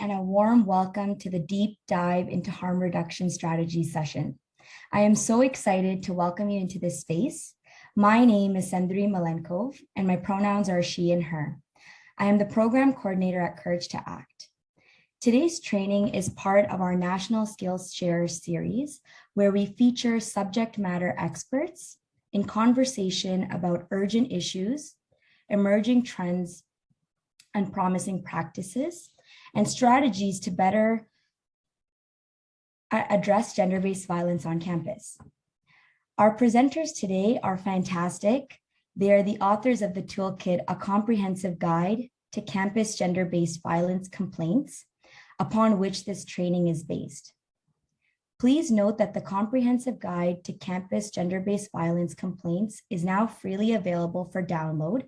and a warm welcome to the deep dive into harm reduction strategy session. I am so excited to welcome you into this space. My name is Sendri Malenkov, and my pronouns are she and her. I am the program coordinator at Courage to Act. Today's training is part of our National Skills Share series, where we feature subject matter experts in conversation about urgent issues, emerging trends, and promising practices and strategies to better address gender-based violence on campus. Our presenters today are fantastic. They are the authors of the toolkit, A Comprehensive Guide to Campus Gender-Based Violence Complaints, upon which this training is based. Please note that the Comprehensive Guide to Campus Gender-Based Violence Complaints is now freely available for download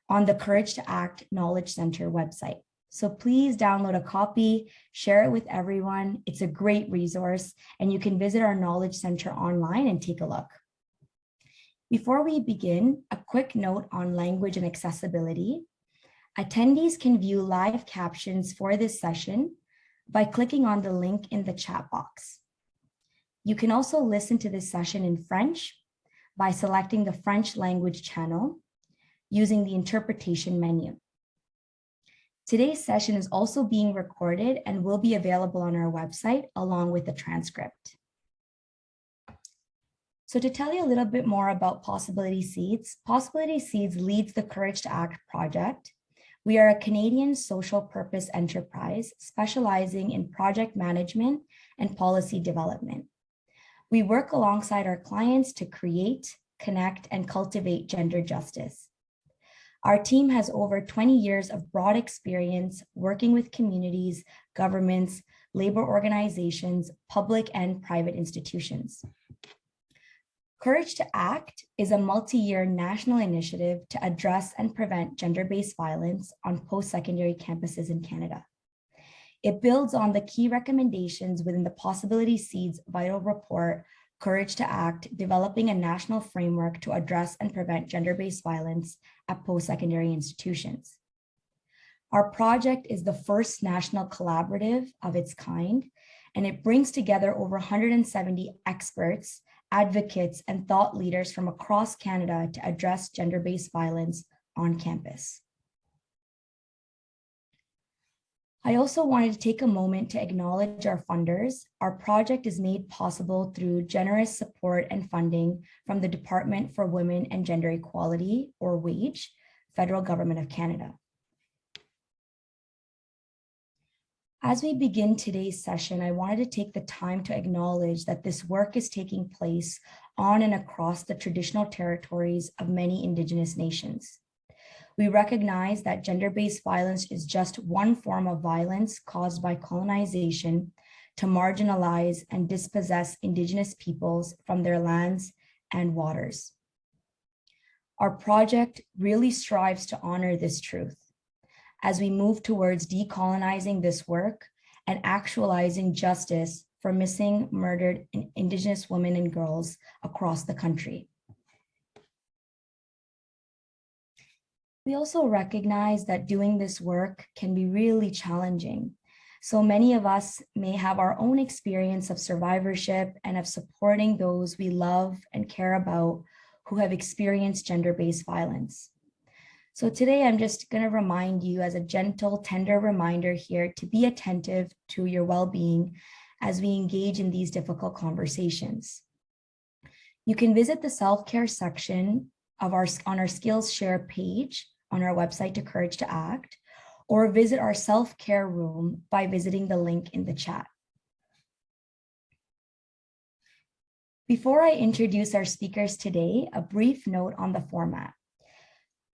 on the Courage to Act Knowledge Center website. So please download a copy, share it with everyone. It's a great resource, and you can visit our Knowledge Center online and take a look. Before we begin, a quick note on language and accessibility. Attendees can view live captions for this session by clicking on the link in the chat box. You can also listen to this session in French by selecting the French language channel using the interpretation menu. Today's session is also being recorded and will be available on our website along with the transcript. So to tell you a little bit more about Possibility Seeds leads the Courage to Act project. We are a Canadian social purpose enterprise specializing in project management and policy development. We work alongside our clients to create, connect, and cultivate gender justice. Our team has over 20 years of broad experience working with communities, governments, labor organizations, public and private institutions. Courage to Act is a multi-year national initiative to address and prevent gender-based violence on post-secondary campuses in Canada. It builds on the key recommendations within the Possibility Seeds Vital Report, Courage to Act, developing a national framework to address and prevent gender-based violence at post-secondary institutions. Our project is the first national collaborative of its kind, and it brings together over 170 experts, advocates, and thought leaders from across Canada to address gender-based violence on campus. I also wanted to take a moment to acknowledge our funders. Our project is made possible through generous support and funding from the Department for Women and Gender Equality, or WAGE, Federal Government of Canada. As we begin today's session, I wanted to take the time to acknowledge that this work is taking place on and across the traditional territories of many Indigenous nations. We recognize that gender-based violence is just one form of violence caused by colonization to marginalize and dispossess Indigenous peoples from their lands and waters. Our project really strives to honor this truth as we move towards decolonizing this work and actualizing justice for missing, murdered Indigenous women and girls across the country. We also recognize that doing this work can be really challenging. So many of us may have our own experience of survivorship and of supporting those we love and care about who have experienced gender-based violence. So today I'm just going to remind you, as a gentle, tender reminder here, to be attentive to your well-being as we engage in these difficult conversations. You can visit the self-care section on our Skills Share page on our website to Courage to Act, or visit our self-care room by visiting the link in the chat. Before I introduce our speakers today, a brief note on the format.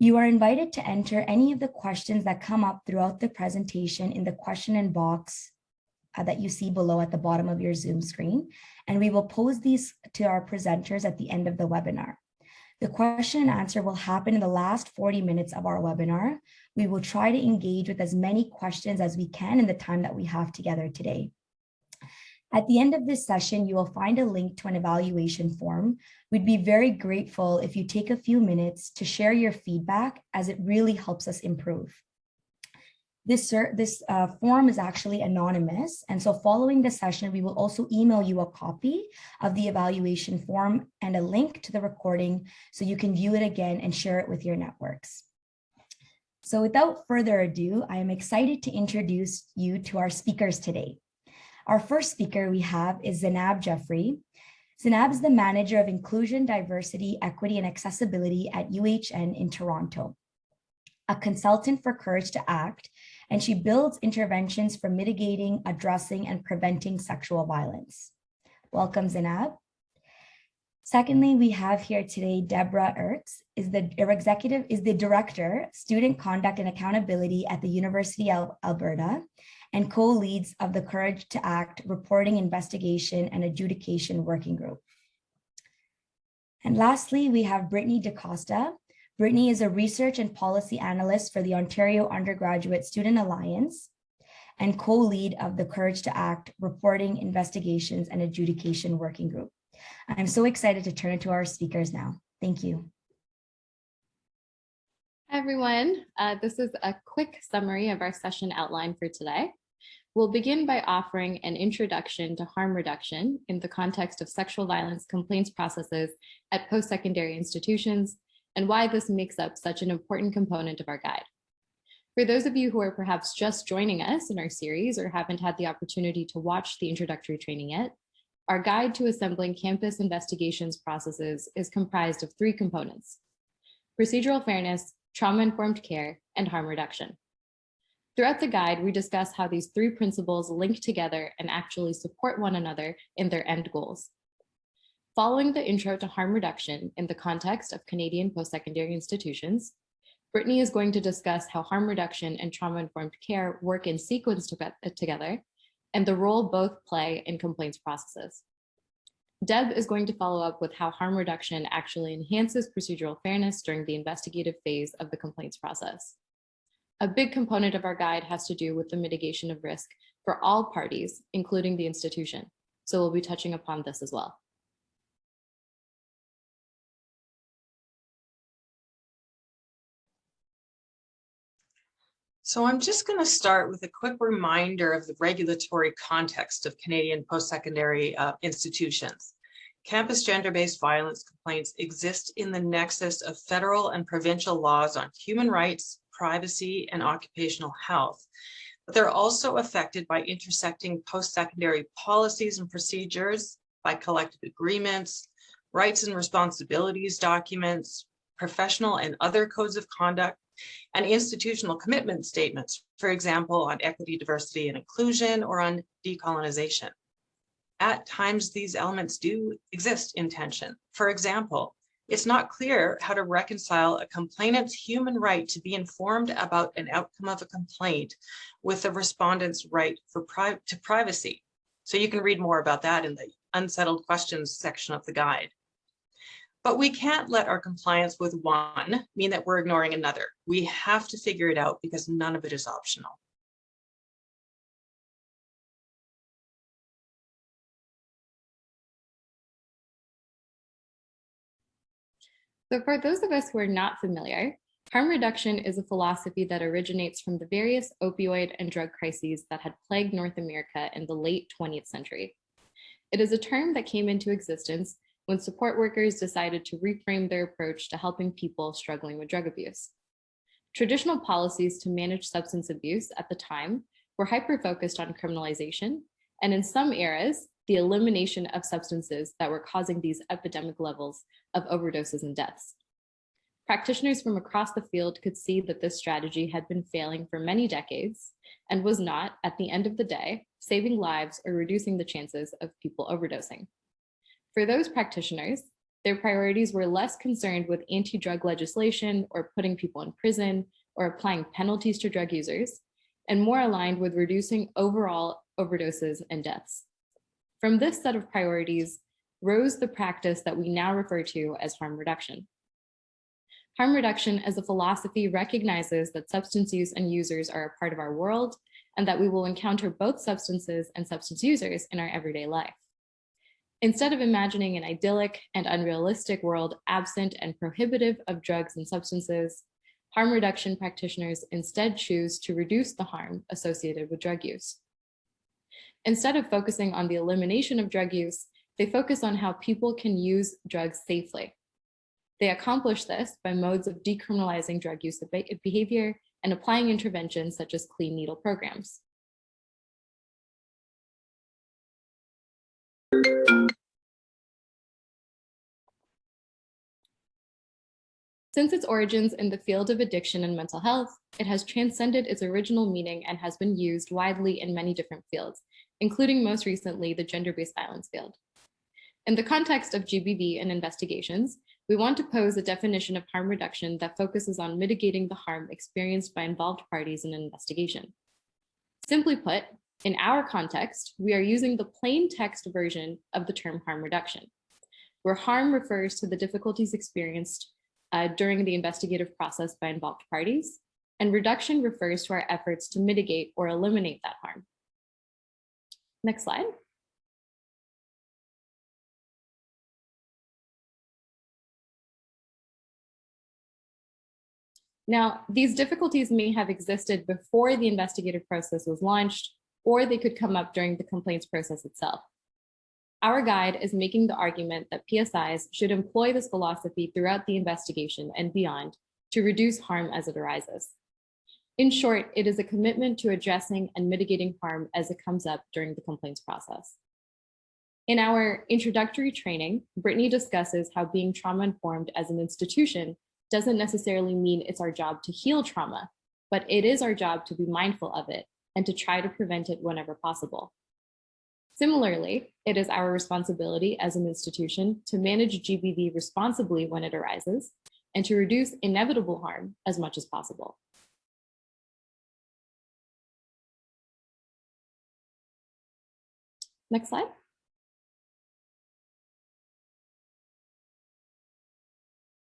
You are invited to enter any of the questions that come up throughout the presentation in the question and box that you see below at the bottom of your Zoom screen, and we will pose these to our presenters at the end of the webinar. The question and answer will happen in the last 40 minutes of our webinar. We will try to engage with as many questions as we can in the time that we have together today. At the end of this session, you will find a link to an evaluation form. We'd be very grateful if you take a few minutes to share your feedback, as it really helps us improve. This form is actually anonymous. And so following the session, we will also email you a copy of the evaluation form and a link to the recording so you can view it again and share it with your networks. So without further ado, I am excited to introduce you to our speakers today. Our first speaker we have is Zanab Jafry. Zanab is the Manager of Inclusion, Diversity, Equity, and Accessibility at UHN in Toronto, a consultant for Courage to Act, and she builds interventions for mitigating, addressing, and preventing sexual violence. Welcome, Zanab. Secondly, we have here today Deborah Eerkes, is the Director, Student Conduct and Accountability at the University of Alberta, and co-leads of the Courage to Act Reporting, Investigation, and Adjudication Working Group. And lastly, we have Britney Costa. Britney is a research and policy analyst for the Ontario Undergraduate Student Alliance and co-lead of the Courage to Act Reporting, Investigations, and Adjudication Working Group. I'm so excited to turn it to our speakers now. Thank you. Hi, everyone. This is a quick summary of our session outline for today. We'll begin by offering an introduction to harm reduction in the context of sexual violence complaints processes at post-secondary institutions and why this makes up such an important component of our guide. For those of you who are perhaps just joining us in our series or haven't had the opportunity to watch the introductory training yet, our guide to assembling campus investigations processes is comprised of 3 components: procedural fairness, trauma-informed care, and harm reduction. Throughout the guide, we discuss how these 3 principles link together and actually support one another in their end goals. Following the intro to harm reduction in the context of Canadian post-secondary institutions, Britney is going to discuss how harm reduction and trauma-informed care work in sequence together and the role both play in complaints processes. Deb is going to follow up with how harm reduction actually enhances procedural fairness during the investigative phase of the complaints process. A big component of our guide has to do with the mitigation of risk for all parties, including the institution. So we'll be touching upon this as well. So I'm just going to start with a quick reminder of the regulatory context of Canadian post-secondary institutions. Campus gender-based violence complaints exist in the nexus of federal and provincial laws on human rights, privacy, and occupational health. But they're also affected by intersecting post-secondary policies and procedures, by collective agreements, rights and responsibilities documents, professional and other codes of conduct, and institutional commitment statements, for example, on equity, diversity, and inclusion, or on decolonization. At times, these elements do exist in tension. For example, it's not clear how to reconcile a complainant's human right to be informed about an outcome of a complaint with the respondent's right to privacy. So you can read more about that in the unsettled questions section of the guide. But we can't let our compliance with one mean that we're ignoring another. We have to figure it out because none of it is optional. So for those of us who are not familiar, harm reduction is a philosophy that originates from the various opioid and drug crises that had plagued North America in the late 20th century. It is a term that came into existence when support workers decided to reframe their approach to helping people struggling with drug abuse. Traditional policies to manage substance abuse at the time were hyper-focused on criminalization, and in some eras, the elimination of substances that were causing these epidemic levels of overdoses and deaths. Practitioners from across the field could see that this strategy had been failing for many decades and was not, at the end of the day, saving lives or reducing the chances of people overdosing. For those practitioners, their priorities were less concerned with anti-drug legislation or putting people in prison or applying penalties to drug users, and more aligned with reducing overall overdoses and deaths. From this set of priorities rose the practice that we now refer to as harm reduction. Harm reduction as a philosophy recognizes that substance use and users are a part of our world and that we will encounter both substances and substance users in our everyday life. Instead of imagining an idyllic and unrealistic world absent and prohibitive of drugs and substances, harm reduction practitioners instead choose to reduce the harm associated with drug use. Instead of focusing on the elimination of drug use, they focus on how people can use drugs safely. They accomplish this by modes of decriminalizing drug use behavior and applying interventions such as clean needle programs. Since its origins in the field of addiction and mental health, it has transcended its original meaning and has been used widely in many different fields, including most recently the gender-based violence field. In the context of GBV and investigations, we want to pose a definition of harm reduction that focuses on mitigating the harm experienced by involved parties in an investigation. Simply put, in our context, we are using the plain text version of the term harm reduction, where harm refers to the difficulties experienced during the investigative process by involved parties, and reduction refers to our efforts to mitigate or eliminate that harm. Next slide. Now, these difficulties may have existed before the investigative process was launched, or they could come up during the complaints process itself. Our guide is making the argument that PSIs should employ this philosophy throughout the investigation and beyond to reduce harm as it arises. In short, it is a commitment to addressing and mitigating harm as it comes up during the complaints process. In our introductory training, Britney discusses how being trauma-informed as an institution doesn't necessarily mean it's our job to heal trauma, but it is our job to be mindful of it and to try to prevent it whenever possible. Similarly, it is our responsibility as an institution to manage GBV responsibly when it arises and to reduce inevitable harm as much as possible. Next slide.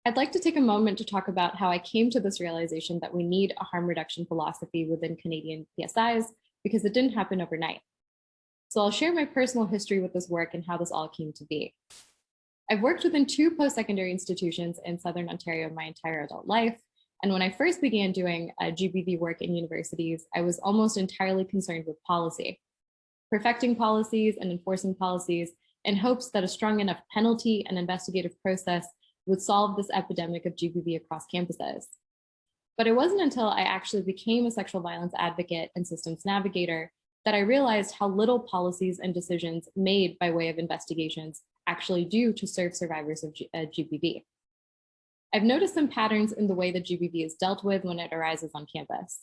I'd like to take a moment to talk about how I came to this realization that we need a harm reduction philosophy within Canadian PSIs, because it didn't happen overnight. So I'll share my personal history with this work and how this all came to be. I've worked within 2 post-secondary institutions in Southern Ontario my entire adult life. And when I first began doing GBV work in universities, I was almost entirely concerned with policy, perfecting policies and enforcing policies in hopes that a strong enough penalty and investigative process would solve this epidemic of GBV across campuses. But it wasn't until I actually became a sexual violence advocate and systems navigator that I realized how little policies and decisions made by way of investigations actually do to serve survivors of GBV. I've noticed some patterns in the way that GBV is dealt with when it arises on campus.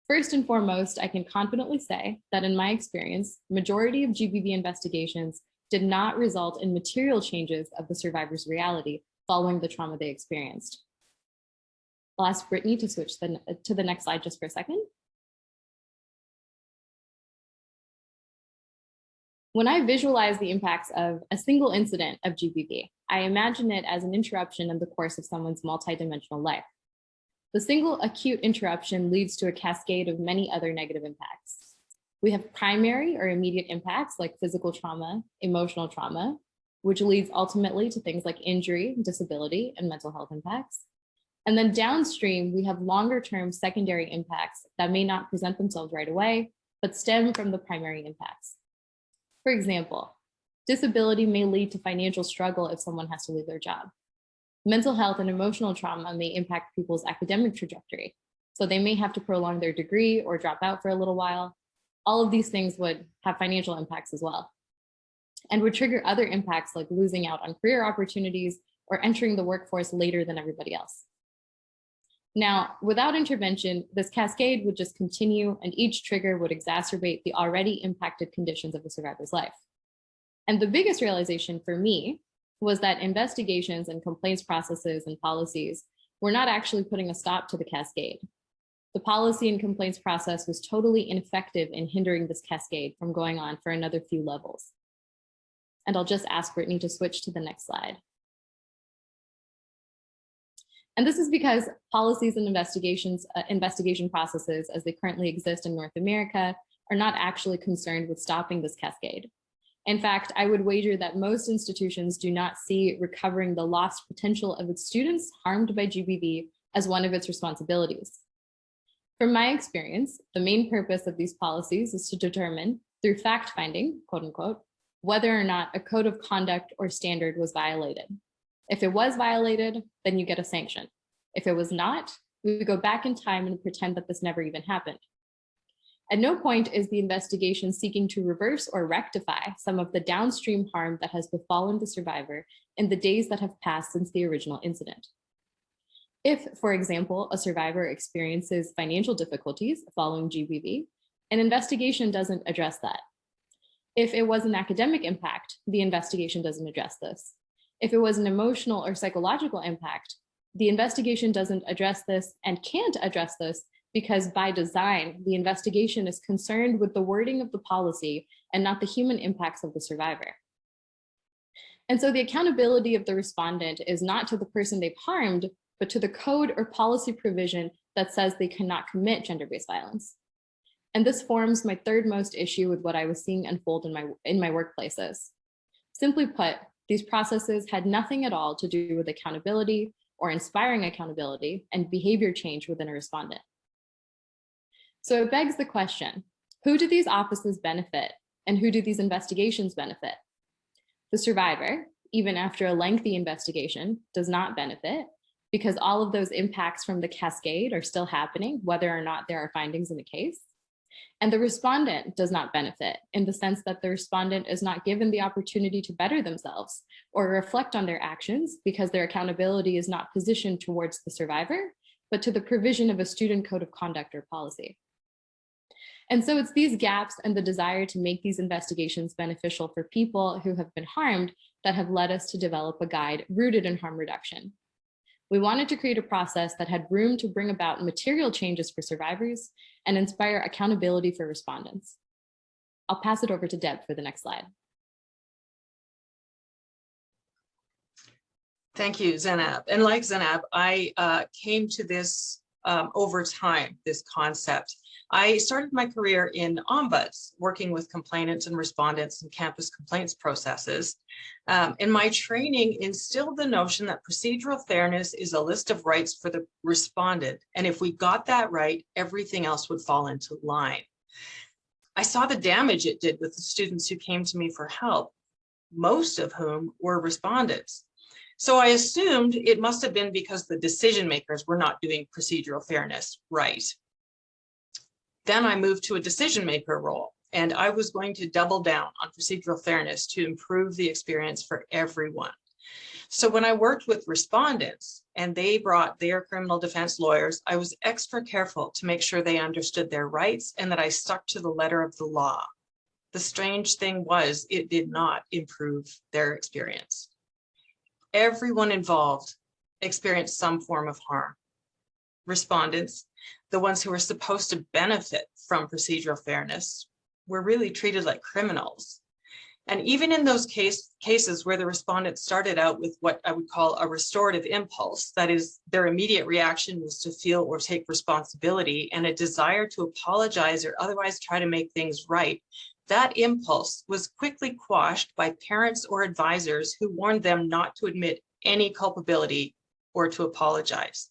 First and foremost, I can confidently say that in my experience, majority of GBV investigations did not result in material changes of the survivor's reality following the trauma they experienced. I'll ask Britney to switch to the next slide just for a second. When I visualize the impacts of a single incident of GBV, I imagine it as an interruption in the course of someone's multidimensional life. The single acute interruption leads to a cascade of many other negative impacts. We have primary or immediate impacts like physical trauma, emotional trauma, which leads ultimately to things like injury, disability, and mental health impacts. And then downstream, we have longer-term secondary impacts that may not present themselves right away, but stem from the primary impacts. For example, disability may lead to financial struggle if someone has to leave their job. Mental health and emotional trauma may impact people's academic trajectory. So they may have to prolong their degree or drop out for a little while. All of these things would have financial impacts as well, and would trigger other impacts like losing out on career opportunities or entering the workforce later than everybody else. Now, without intervention, this cascade would just continue, and each trigger would exacerbate the already impacted conditions of the survivor's life. And the biggest realization for me was that investigations and complaints processes and policies were not actually putting a stop to the cascade. The policy and complaints process was totally ineffective in hindering this cascade from going on for another few levels. And I'll just ask Britney to switch to the next slide. And this is because policies and investigation processes as they currently exist in North America are not actually concerned with stopping this cascade. In fact, I would wager that most institutions do not see recovering the lost potential of its students harmed by GBV as one of its responsibilities. From my experience, the main purpose of these policies is to determine, through fact-finding, quote unquote, whether or not a code of conduct or standard was violated. If it was violated, then you get a sanction. If it was not, we go back in time and pretend that this never even happened. At no point is the investigation seeking to reverse or rectify some of the downstream harm that has befallen the survivor in the days that have passed since the original incident. If, for example, a survivor experiences financial difficulties following GBV, an investigation doesn't address that. If it was an academic impact, the investigation doesn't address this. If it was an emotional or psychological impact, the investigation doesn't address this and can't address this because by design, the investigation is concerned with the wording of the policy and not the human impacts of the survivor. And so the accountability of the respondent is not to the person they've harmed, but to the code or policy provision that says they cannot commit gender-based violence. And this forms my third most issue with what I was seeing unfold in my workplaces. Simply put, these processes had nothing at all to do with accountability or inspiring accountability and behavior change within a respondent. So it begs the question, who do these offices benefit and who do these investigations benefit? The survivor, even after a lengthy investigation, does not benefit because all of those impacts from the cascade are still happening, whether or not there are findings in the case. And the respondent does not benefit in the sense that the respondent is not given the opportunity to better themselves or reflect on their actions because their accountability is not positioned towards the survivor, but to the provision of a student code of conduct or policy. And so it's these gaps and the desire to make these investigations beneficial for people who have been harmed that have led us to develop a guide rooted in harm reduction. We wanted to create a process that had room to bring about material changes for survivors and inspire accountability for respondents. I'll pass it over to Deb for the next slide. Thank you, Zanab. And like Zanab, I came to this over time, this concept. I started my career in ombuds, working with complainants and respondents in campus complaints processes. And my training instilled the notion that procedural fairness is a list of rights for the respondent. And if we got that right, everything else would fall into line. I saw the damage it did with the students who came to me for help, most of whom were respondents. So I assumed it must have been because the decision makers were not doing procedural fairness right. Then I moved to a decision maker role, and I was going to double down on procedural fairness to improve the experience for everyone. So when I worked with respondents and they brought their criminal defense lawyers, I was extra careful to make sure they understood their rights and that I stuck to the letter of the law. The strange thing was it did not improve their experience. Everyone involved experienced some form of harm. Respondents, the ones who were supposed to benefit from procedural fairness, were really treated like criminals. And even in those cases where the respondent started out with what I would call a restorative impulse, that is, their immediate reaction was to feel or take responsibility and a desire to apologize or otherwise try to make things right, that impulse was quickly quashed by parents or advisors who warned them not to admit any culpability or to apologize.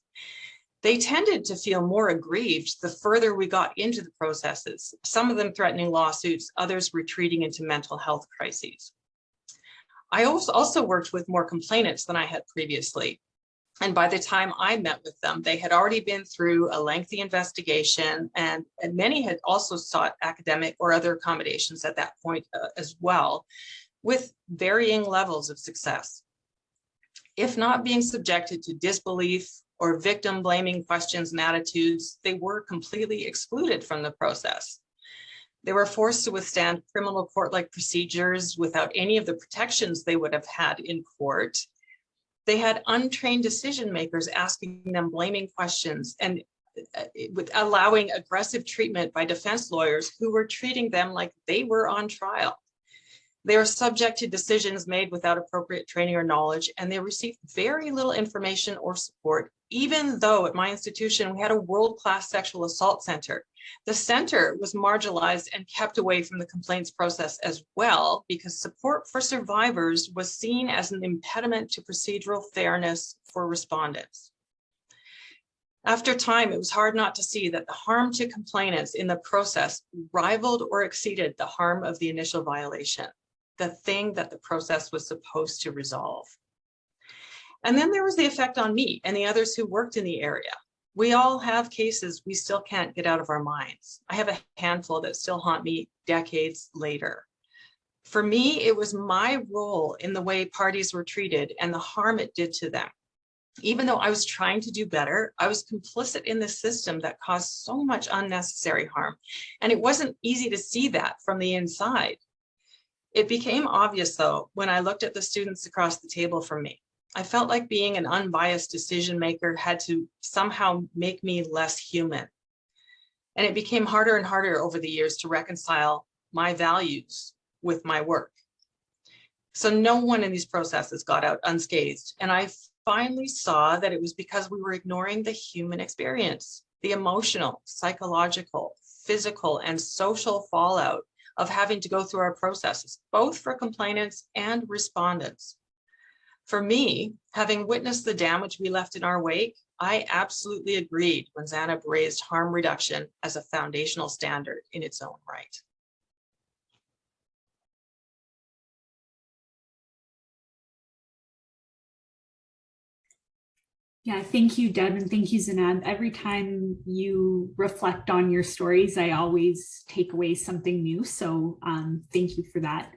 They tended to feel more aggrieved the further we got into the processes, some of them threatening lawsuits, others retreating into mental health crises. I also worked with more complainants than I had previously. And by the time I met with them, they had already been through a lengthy investigation, and many had also sought academic or other accommodations at that point as well, with varying levels of success. If not being subjected to disbelief or victim blaming questions and attitudes, they were completely excluded from the process. They were forced to withstand criminal court-like procedures without any of the protections they would have had in court. They had untrained decision makers asking them blaming questions and with allowing aggressive treatment by defense lawyers who were treating them like they were on trial. They were subject to decisions made without appropriate training or knowledge, and they received very little information or support, even though at my institution we had a world-class sexual assault center. The center was marginalized and kept away from the complaints process as well because support for survivors was seen as an impediment to procedural fairness for respondents. After time, it was hard not to see that the harm to complainants in the process rivaled or exceeded the harm of the initial violation, the thing that the process was supposed to resolve. And then there was the effect on me and the others who worked in the area. We all have cases we still can't get out of our minds. I have a handful that still haunt me decades later. For me, it was my role in the way parties were treated and the harm it did to them. Even though I was trying to do better, I was complicit in the system that caused so much unnecessary harm. And it wasn't easy to see that from the inside. It became obvious, though, when I looked at the students across the table from me. I felt like being an unbiased decision maker had to somehow make me less human. And it became harder and harder over the years to reconcile my values with my work. So no one in these processes got out unscathed. And I finally saw that it was because we were ignoring the human experience, the emotional, psychological, physical, and social fallout of having to go through our processes, both for complainants and respondents. For me, having witnessed the damage we left in our wake, I absolutely agreed when Zanab raised harm reduction as a foundational standard in its own right. Yeah, thank you, Deb, and thank you, Zanab. Every time you reflect on your stories, I always take away something new. So thank you for that.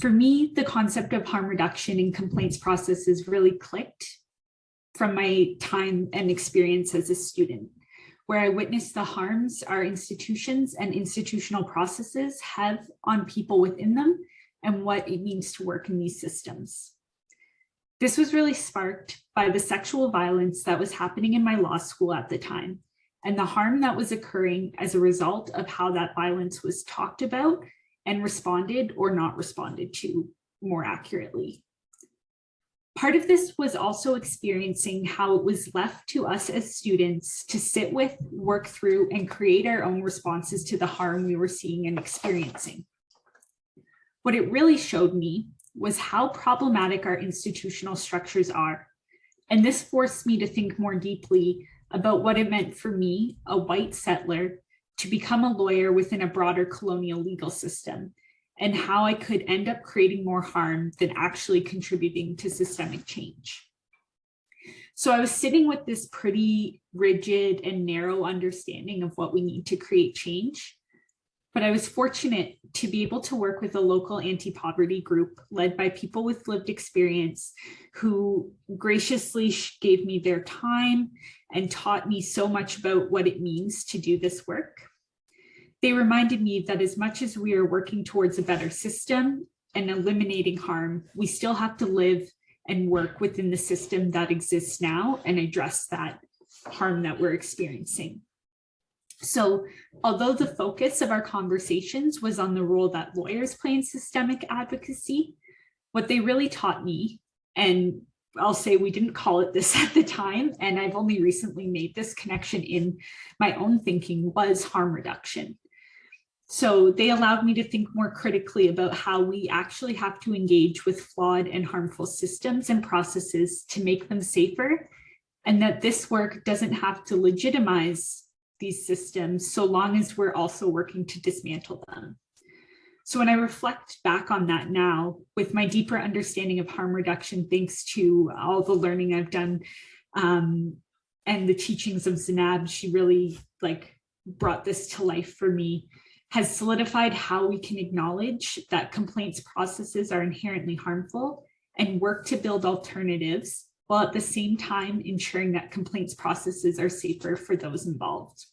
For me, the concept of harm reduction in complaints processes really clicked from my time and experience as a student, where I witnessed the harms our institutions and institutional processes have on people within them and what it means to work in these systems. This was really sparked by the sexual violence that was happening in my law school at the time and the harm that was occurring as a result of how that violence was talked about and responded or not responded to more accurately. Part of this was also experiencing how it was left to us as students to sit with, work through, and create our own responses to the harm we were seeing and experiencing. What it really showed me was how problematic our institutional structures are. And this forced me to think more deeply about what it meant for me, a white settler, to become a lawyer within a broader colonial legal system, and how I could end up creating more harm than actually contributing to systemic change. So I was sitting with this pretty rigid and narrow understanding of what we need to create change. But I was fortunate to be able to work with a local anti-poverty group led by people with lived experience who graciously gave me their time and taught me so much about what it means to do this work. They reminded me that as much as we are working towards a better system and eliminating harm, we still have to live and work within the system that exists now and address that harm that we're experiencing. So although the focus of our conversations was on the role that lawyers play in systemic advocacy, what they really taught me, and I'll say we didn't call it this at the time, and I've only recently made this connection in my own thinking, was harm reduction. So they allowed me to think more critically about how we actually have to engage with flawed and harmful systems and processes to make them safer, and that this work doesn't have to legitimize these systems so long as we're also working to dismantle them. So when I reflect back on that now, with my deeper understanding of harm reduction, thanks to all the learning I've done and the teachings of Zanab, she really brought this to life for me, has solidified how we can acknowledge that complaints processes are inherently harmful and work to build alternatives, while at the same time ensuring that complaints processes are safer for those involved.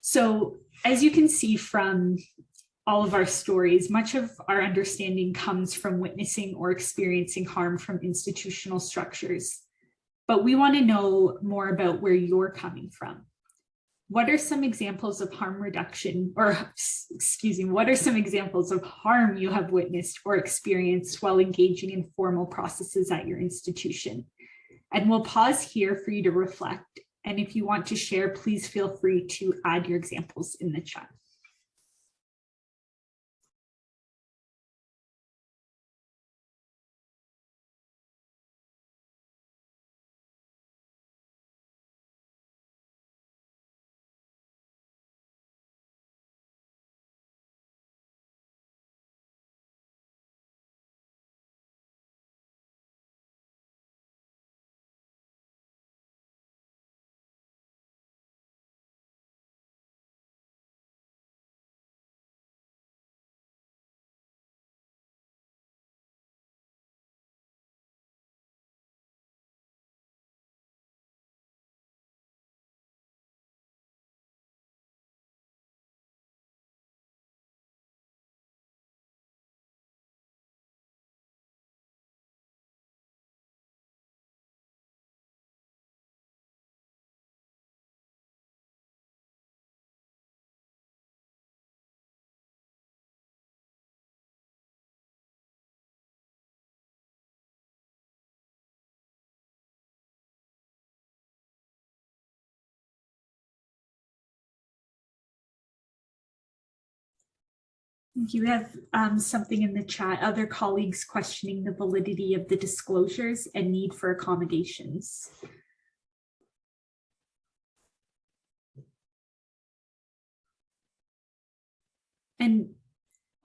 So as you can see from all of our stories, much of our understanding comes from witnessing or experiencing harm from institutional structures. But we want to know more about where you're coming from. What are some examples of harm reduction, or excuse me, what are some examples of harm you have witnessed or experienced while engaging in formal processes at your institution? And we'll pause here for you to reflect. And if you want to share, please feel free to add your examples in the chat. You have something in the chat, other colleagues questioning the validity of the disclosures and need for accommodations. And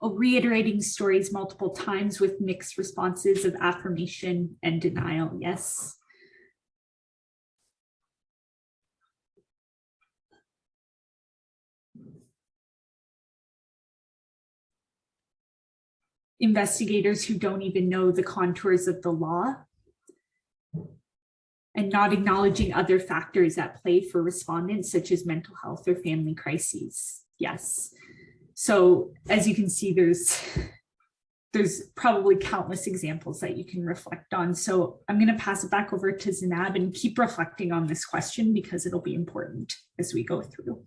reiterating stories multiple times with mixed responses of affirmation and denial. Yes. Investigators who don't even know the contours of the law and not acknowledging other factors at play for respondents, such as mental health or family crises. Yes. So as you can see, there's probably countless examples that you can reflect on. So I'm going to pass it back over to Zanab and keep reflecting on this question because it'll be important as we go through.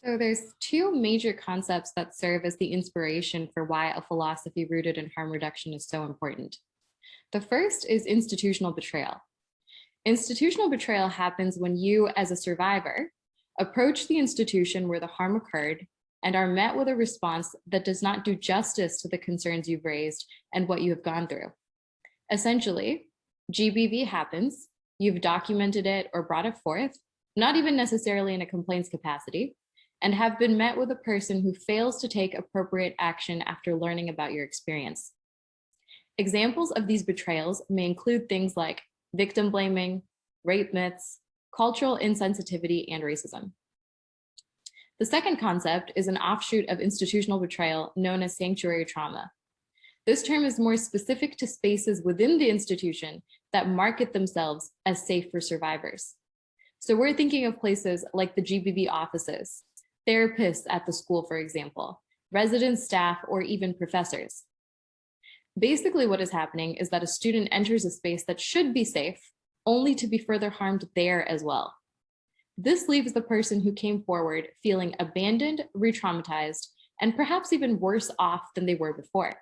So there's two major concepts that serve as the inspiration for why a philosophy rooted in harm reduction is so important. The first is institutional betrayal. Institutional betrayal happens when you, as a survivor, approach the institution where the harm occurred and are met with a response that does not do justice to the concerns you've raised and what you have gone through. Essentially, GBV happens, you've documented it or brought it forth, not even necessarily in a complaints capacity, and have been met with a person who fails to take appropriate action after learning about your experience. Examples of these betrayals may include things like victim blaming, rape myths, cultural insensitivity, and racism. The second concept is an offshoot of institutional betrayal known as sanctuary trauma. This term is more specific to spaces within the institution that market themselves as safe for survivors. So we're thinking of places like the GBV offices, therapists at the school, for example, resident staff, or even professors. Basically, what is happening is that a student enters a space that should be safe, only to be further harmed there as well. This leaves the person who came forward feeling abandoned, re-traumatized, and perhaps even worse off than they were before.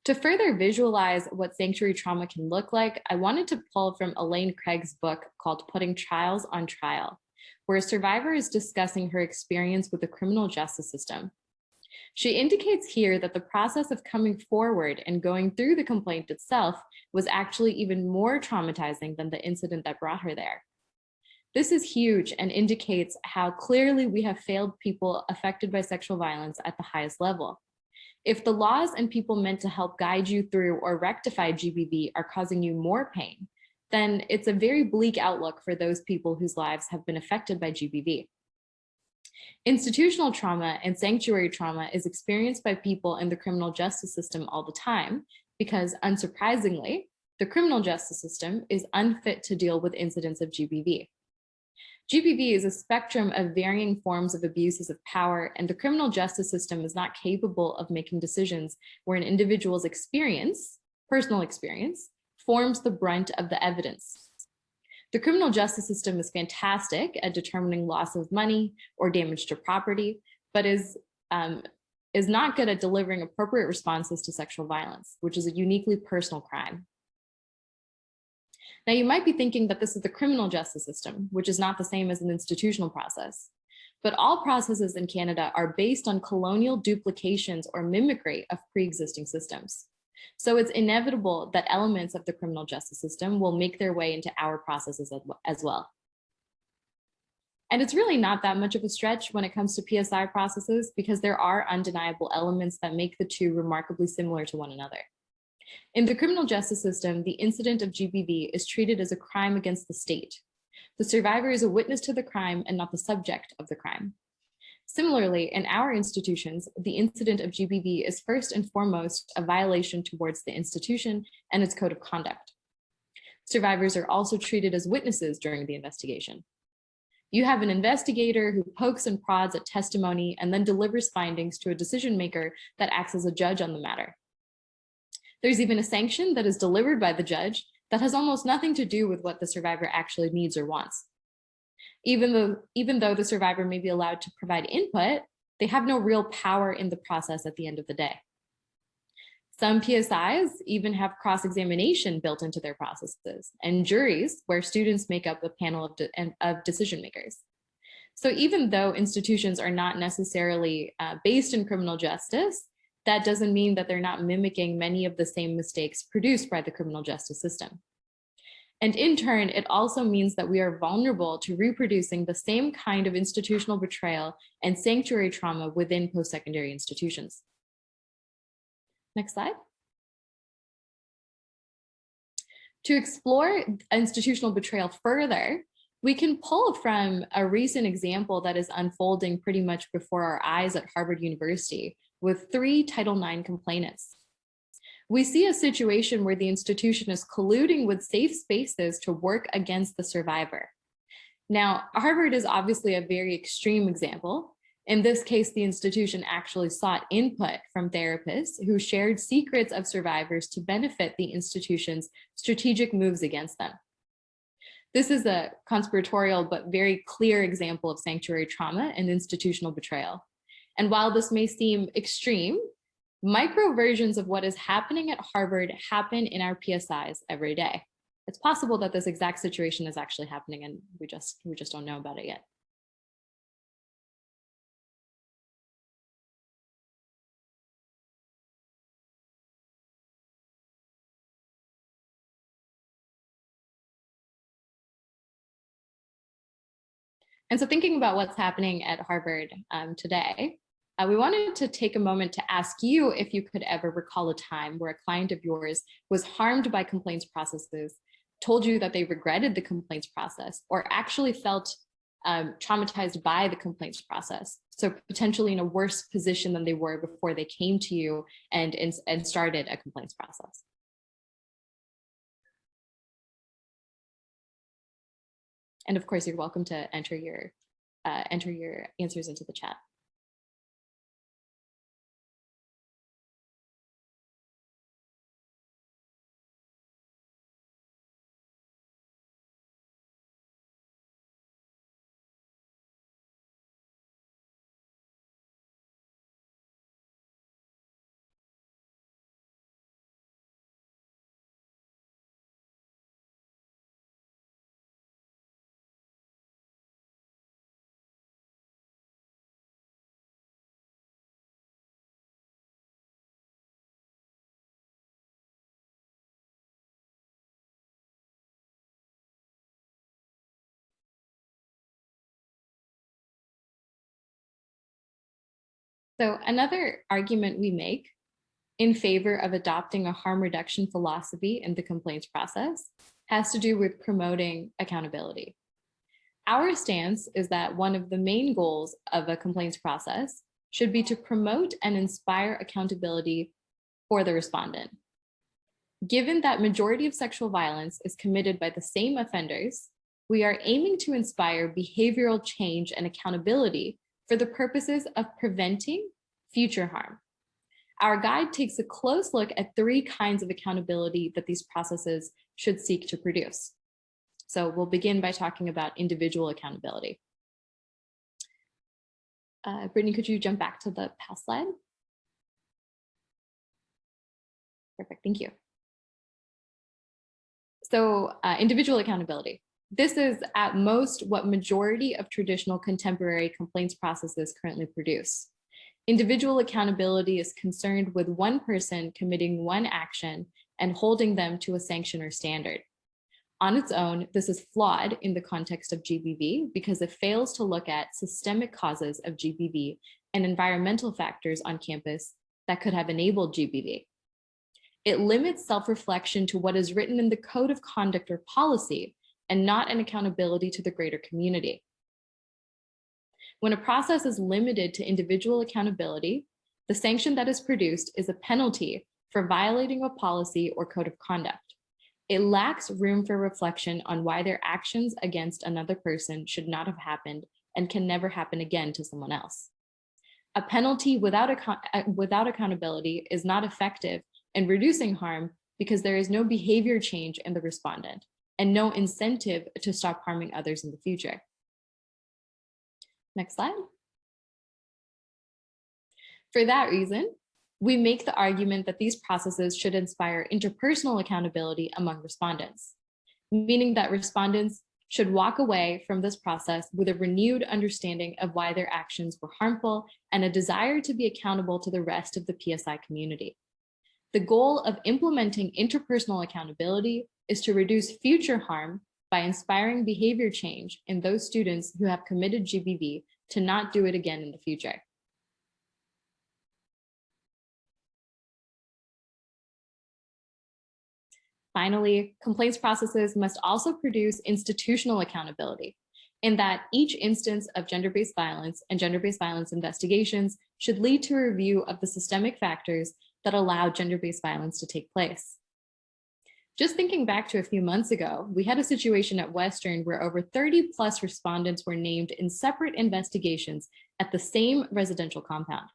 To further visualize what sanctuary trauma can look like, I wanted to pull from Elaine Craig's book called Putting Trials on Trial, where a survivor is discussing her experience with the criminal justice system. She indicates here that the process of coming forward and going through the complaint itself was actually even more traumatizing than the incident that brought her there. This is huge and indicates how clearly we have failed people affected by sexual violence at the highest level. If the laws and people meant to help guide you through or rectify GBV are causing you more pain, then it's a very bleak outlook for those people whose lives have been affected by GBV. Institutional trauma and sanctuary trauma is experienced by people in the criminal justice system all the time because, unsurprisingly, the criminal justice system is unfit to deal with incidents of GBV. GBV is a spectrum of varying forms of abuses of power, and the criminal justice system is not capable of making decisions where an individual's experience, personal experience, forms the brunt of the evidence. The criminal justice system is fantastic at determining loss of money or damage to property, but is not good at delivering appropriate responses to sexual violence, which is a uniquely personal crime. Now, you might be thinking that this is the criminal justice system, which is not the same as an institutional process. But all processes in Canada are based on colonial duplications or mimicry of pre-existing systems. So it's inevitable that elements of the criminal justice system will make their way into our processes as well. And it's really not that much of a stretch when it comes to PSI processes because there are undeniable elements that make the two remarkably similar to one another. In the criminal justice system, the incident of GBV is treated as a crime against the state. The survivor is a witness to the crime and not the subject of the crime. Similarly, in our institutions, the incident of GBV is first and foremost a violation towards the institution and its code of conduct. Survivors are also treated as witnesses during the investigation. You have an investigator who pokes and prods at testimony and then delivers findings to a decision maker that acts as a judge on the matter. There's even a sanction that is delivered by the judge that has almost nothing to do with what the survivor actually needs or wants. Even though the survivor may be allowed to provide input, They have no real power in the process at the end of the day. Some PSIs even have cross-examination built into their processes, and juries where students make up a panel of decision makers. So even though institutions are not necessarily based in criminal justice, that doesn't mean that they're not mimicking many of the same mistakes produced by the criminal justice system. And in turn, it also means that we are vulnerable to reproducing the same kind of institutional betrayal and sanctuary trauma within post-secondary institutions. Next slide. To explore institutional betrayal further, we can pull from a recent example that is unfolding pretty much before our eyes at Harvard University with 3 Title IX complainants. We see a situation where the institution is colluding with safe spaces to work against the survivor. Now, Harvard is obviously a very extreme example. In this case, the institution actually sought input from therapists who shared secrets of survivors to benefit the institution's strategic moves against them. This is a conspiratorial but very clear example of sanctuary trauma and institutional betrayal. And while this may seem extreme, micro versions of what is happening at Harvard happen in our PSIs every day. It's possible that this exact situation is actually happening and we just don't know about it yet. And so thinking about what's happening at Harvard today, we wanted to take a moment to ask you if you could ever recall a time where a client of yours was harmed by complaints processes, told you that they regretted the complaints process, or actually felt traumatized by the complaints process. So potentially in a worse position than they were before they came to you and started a complaints process. And of course, you're welcome to enter your answers into the chat. So another argument we make in favor of adopting a harm reduction philosophy in the complaints process has to do with promoting accountability. Our stance is that one of the main goals of a complaints process should be to promote and inspire accountability for the respondent. Given that majority of sexual violence is committed by the same offenders, we are aiming to inspire behavioral change and accountability for the purposes of preventing future harm. Our guide takes a close look at 3 kinds of accountability that these processes should seek to produce. So we'll begin by talking about individual accountability. Brittany, could you jump back to the past slide? Perfect, thank you. So individual accountability. This is at most what majority of traditional contemporary complaints processes currently produce. Individual accountability is concerned with one person committing one action and holding them to a sanction or standard. On its own, this is flawed in the context of GBV because it fails to look at systemic causes of GBV and environmental factors on campus that could have enabled GBV. It limits self-reflection to what is written in the code of conduct or policy and not an accountability to the greater community. When a process is limited to individual accountability, the sanction that is produced is a penalty for violating a policy or code of conduct. It lacks room for reflection on why their actions against another person should not have happened and can never happen again to someone else. A penalty without accountability is not effective in reducing harm because there is no behavior change in the respondent and no incentive to stop harming others in the future. Next slide. For that reason, we make the argument that these processes should inspire interpersonal accountability among respondents, meaning that respondents should walk away from this process with a renewed understanding of why their actions were harmful and a desire to be accountable to the rest of the PSI community. The goal of implementing interpersonal accountability is to reduce future harm by inspiring behavior change in those students who have committed GBV to not do it again in the future. Finally, complaints processes must also produce institutional accountability, in that each instance of gender-based violence and gender-based violence investigations should lead to a review of the systemic factors that allow gender-based violence to take place. Just thinking back to a few months ago, we had a situation at Western where over 30+ respondents were named in separate investigations at the same residential compound.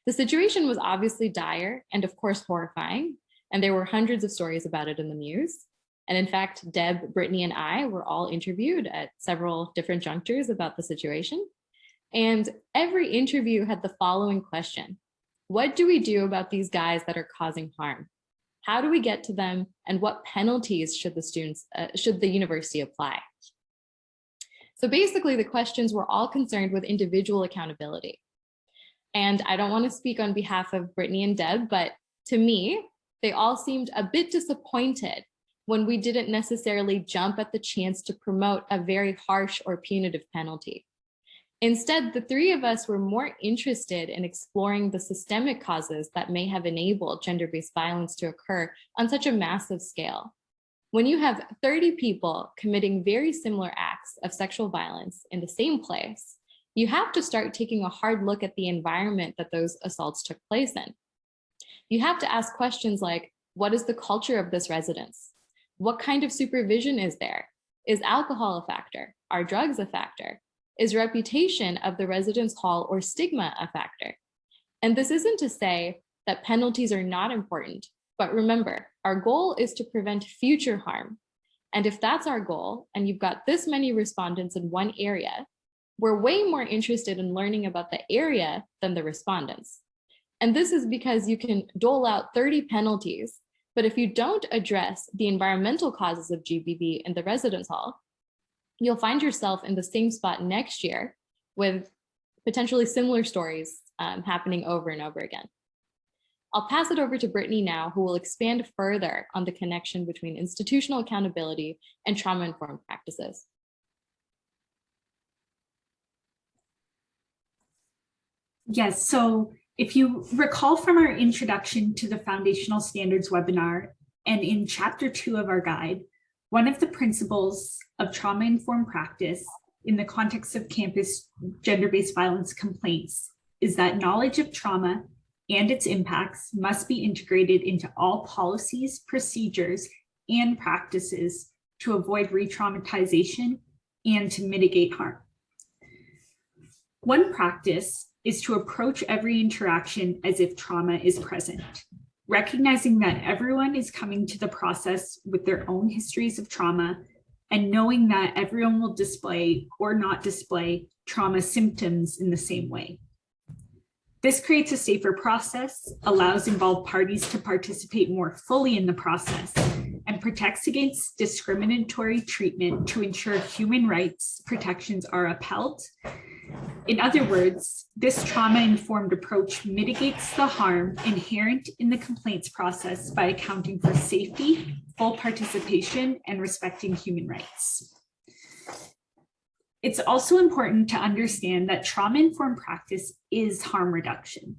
The situation was obviously dire and of course horrifying, and there were hundreds of stories about it in the news. And in fact, Deb, Brittany, and I were all interviewed at several different junctures about the situation. And every interview had the following question: what do we do about these guys that are causing harm? How do we get to them? And what penalties should the university apply? So basically the questions were all concerned with individual accountability. And I don't want to speak on behalf of Brittany and Deb, but to me, they all seemed a bit disappointed when we didn't necessarily jump at the chance to promote a very harsh or punitive penalty. Instead, the three of us were more interested in exploring the systemic causes that may have enabled gender-based violence to occur on such a massive scale. When you have 30 people committing very similar acts of sexual violence in the same place, you have to start taking a hard look at the environment that those assaults took place in. You have to ask questions like, what is the culture of this residence? What kind of supervision is there? Is alcohol a factor? Are drugs a factor? Is reputation of the residence hall or stigma a factor? And this isn't to say that penalties are not important, but remember, our goal is to prevent future harm. And if that's our goal, and you've got this many respondents in one area, we're way more interested in learning about the area than the respondents. And this is because you can dole out 30 penalties, but if you don't address the environmental causes of GBV in the residence hall, you'll find yourself in the same spot next year with potentially similar stories happening over and over again. I'll pass it over to Brittany now, who will expand further on the connection between institutional accountability and trauma-informed practices. Yes, so if you recall from our introduction to the foundational standards webinar and in chapter 2 of our guide, one of the principles of trauma-informed practice in the context of campus gender-based violence complaints is that knowledge of trauma and its impacts must be integrated into all policies, procedures, and practices to avoid re-traumatization and to mitigate harm. One practice is to approach every interaction as if trauma is present, recognizing that everyone is coming to the process with their own histories of trauma and knowing that everyone will display or not display trauma symptoms in the same way. This creates a safer process, allows involved parties to participate more fully in the process, and protects against discriminatory treatment to ensure human rights protections are upheld. In other words, this trauma-informed approach mitigates the harm inherent in the complaints process by accounting for safety, full participation, and respecting human rights. It's also important to understand that trauma-informed practice is harm reduction.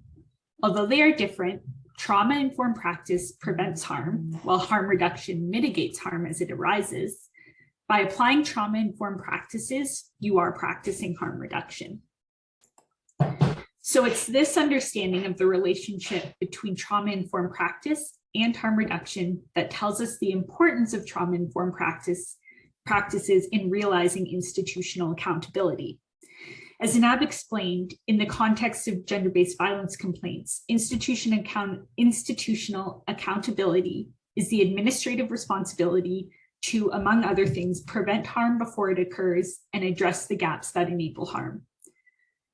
Although they are different, trauma-informed practice prevents harm, while harm reduction mitigates harm as it arises. By applying trauma-informed practices, you are practicing harm reduction. So it's this understanding of the relationship between trauma-informed practice and harm reduction that tells us the importance of trauma-informed practices in realizing institutional accountability. As Zanab explained, in the context of gender-based violence complaints, institutional accountability is the administrative responsibility to, among other things, prevent harm before it occurs and address the gaps that enable harm.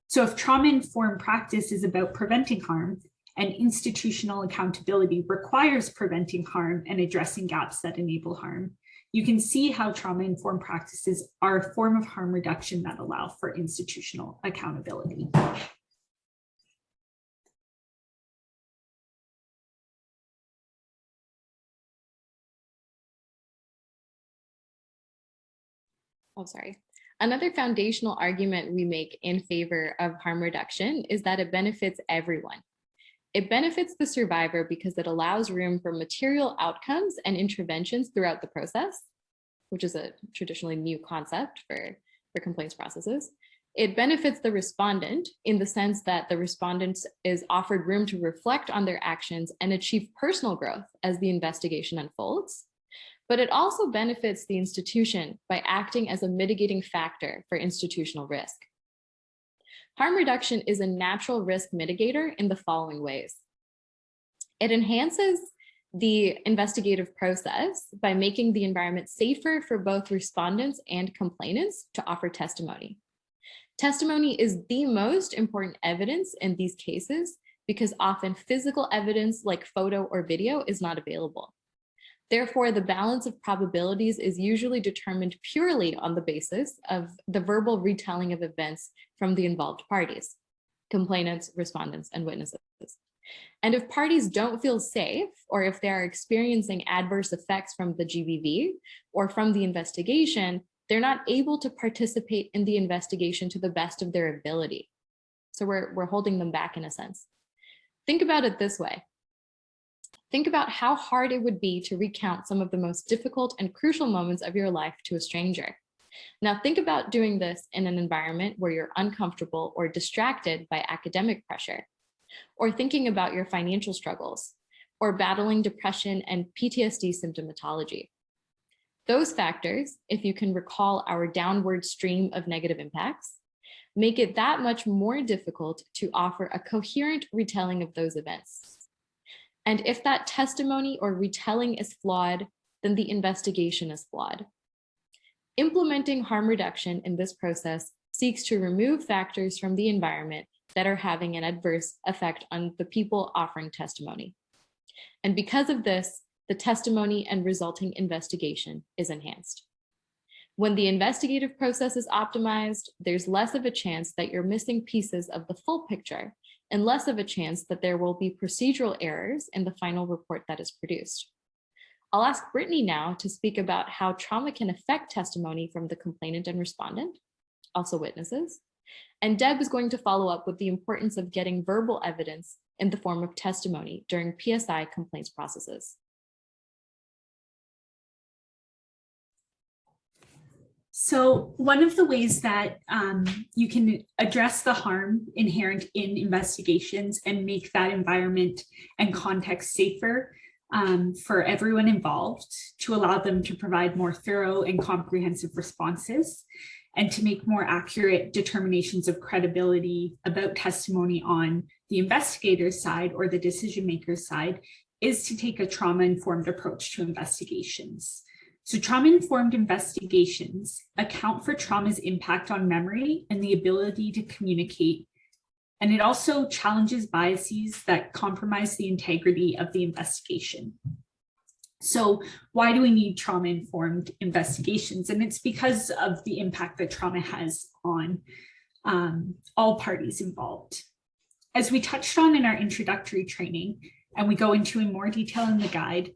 So if trauma-informed practice is about preventing harm, and institutional accountability requires preventing harm and addressing gaps that enable harm, you can see how trauma-informed practices are a form of harm reduction that allow for institutional accountability. Oh, sorry. Another foundational argument we make in favor of harm reduction is that it benefits everyone. It benefits the survivor because it allows room for material outcomes and interventions throughout the process, which is a traditionally new concept for complaints processes. It benefits the respondent in the sense that the respondent is offered room to reflect on their actions and achieve personal growth as the investigation unfolds. But it also benefits the institution by acting as a mitigating factor for institutional risk. Harm reduction is a natural risk mitigator in the following ways. It enhances the investigative process by making the environment safer for both respondents and complainants to offer testimony. Testimony is the most important evidence in these cases because often physical evidence like photo or video is not available. Therefore, the balance of probabilities is usually determined purely on the basis of the verbal retelling of events from the involved parties, complainants, respondents, and witnesses. And if parties don't feel safe, or if they are experiencing adverse effects from the GBV or from the investigation, they're not able to participate in the investigation to the best of their ability. So we're holding them back in a sense. Think about it this way. Think about how hard it would be to recount some of the most difficult and crucial moments of your life to a stranger. Now think about doing this in an environment where you're uncomfortable or distracted by academic pressure, or thinking about your financial struggles, or battling depression and PTSD symptomatology. Those factors, if you can recall our downward stream of negative impacts, make it that much more difficult to offer a coherent retelling of those events. And if that testimony or retelling is flawed, then the investigation is flawed. Implementing harm reduction in this process seeks to remove factors from the environment that are having an adverse effect on the people offering testimony. And because of this, the testimony and resulting investigation is enhanced. When the investigative process is optimized, there's less of a chance that you're missing pieces of the full picture and less of a chance that there will be procedural errors in the final report that is produced. I'll ask Britney now to speak about how trauma can affect testimony from the complainant and respondent, also witnesses. And Deb is going to follow up with the importance of getting verbal evidence in the form of testimony during PSI complaints processes. So one of the ways that you can address the harm inherent in investigations and make that environment and context safer for everyone involved, to allow them to provide more thorough and comprehensive responses, and to make more accurate determinations of credibility about testimony on the investigator's side or the decision maker's side, is to take a trauma-informed approach to investigations. So trauma-informed investigations account for trauma's impact on memory and the ability to communicate. And it also challenges biases that compromise the integrity of the investigation. So why do we need trauma-informed investigations? And it's because of the impact that trauma has on all parties involved. As we touched on in our introductory training, and we go into in more detail in the guide,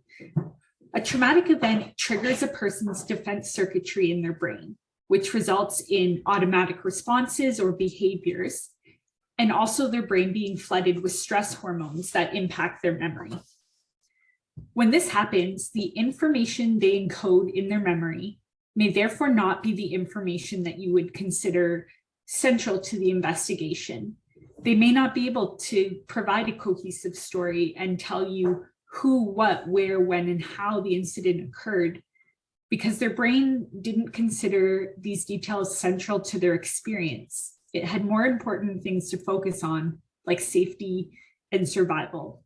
a traumatic event triggers a person's defense circuitry in their brain, which results in automatic responses or behaviors, and also their brain being flooded with stress hormones that impact their memory. When this happens, the information they encode in their memory may therefore not be the information that you would consider central to the investigation. They may not be able to provide a cohesive story and tell you who, what, where, when, and how the incident occurred, because their brain didn't consider these details central to their experience. It had more important things to focus on, like safety and survival.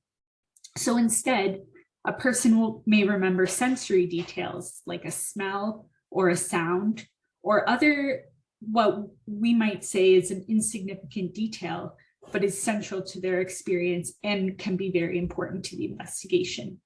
So instead, a person may remember sensory details like a smell or a sound or other what we might say is an insignificant detail, but is central to their experience and can be very important to the investigation.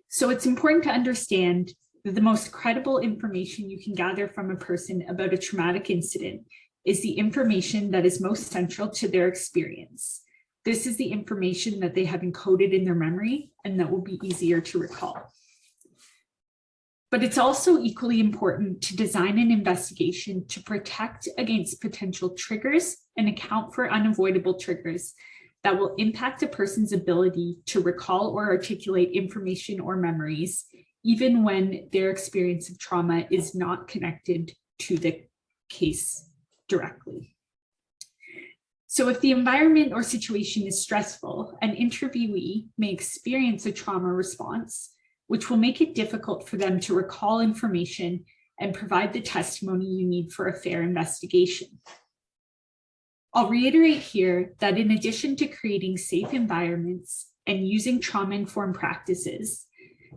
So it's important to understand that the most credible information you can gather from a person about a traumatic incident is the information that is most central to their experience. This is the information that they have encoded in their memory and that will be easier to recall. But it's also equally important to design an investigation to protect against potential triggers and account for unavoidable triggers that will impact a person's ability to recall or articulate information or memories, even when their experience of trauma is not connected to the case directly. So if the environment or situation is stressful, an interviewee may experience a trauma response, which will make it difficult for them to recall information and provide the testimony you need for a fair investigation. I'll reiterate here that in addition to creating safe environments and using trauma-informed practices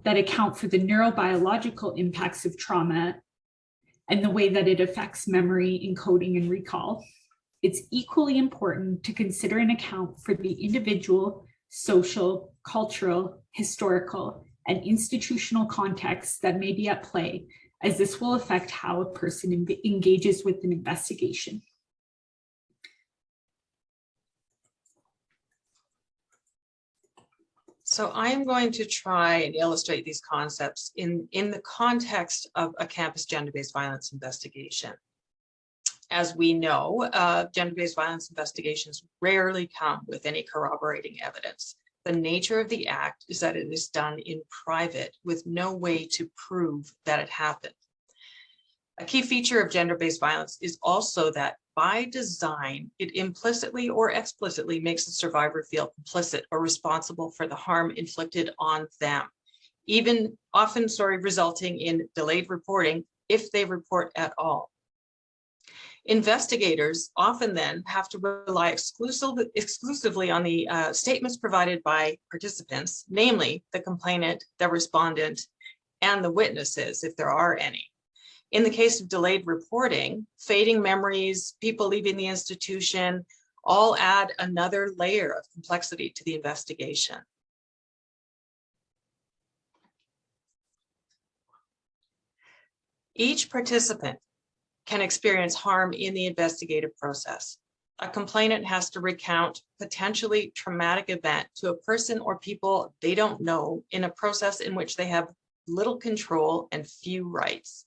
that account for the neurobiological impacts of trauma and the way that it affects memory, encoding, and recall, it's equally important to consider and account for the individual, social, cultural, historical, and institutional contexts that may be at play, as this will affect how a person engages with an investigation. So I'm going to try and illustrate these concepts in the context of a campus gender-based violence investigation. As we know, gender-based violence investigations rarely come with any corroborating evidence. The nature of the act is that it is done in private with no way to prove that it happened. A key feature of gender-based violence is also that by design, it implicitly or explicitly makes the survivor feel complicit or responsible for the harm inflicted on them, even often resulting in delayed reporting if they report at all. Investigators often then have to rely exclusively on the statements provided by participants, namely the complainant, the respondent, and the witnesses, if there are any. In the case of delayed reporting, fading memories, people leaving the institution, all add another layer of complexity to the investigation. Each participant can experience harm in the investigative process. A complainant has to recount potentially traumatic event to a person or people they don't know in a process in which they have little control and few rights.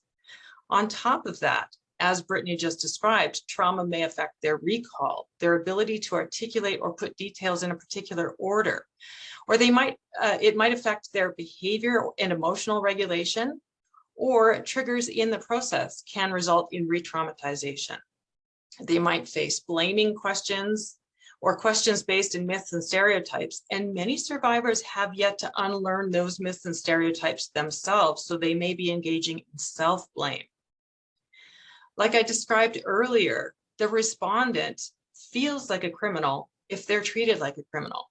On top of that, as Britney just described, trauma may affect their recall, their ability to articulate or put details in a particular order, or it might affect their behavior and emotional regulation, or triggers in the process can result in re-traumatization. They might face blaming questions or questions based in myths and stereotypes, and many survivors have yet to unlearn those myths and stereotypes themselves, so they may be engaging in self-blame. Like I described earlier, the respondent feels like a criminal if they're treated like a criminal.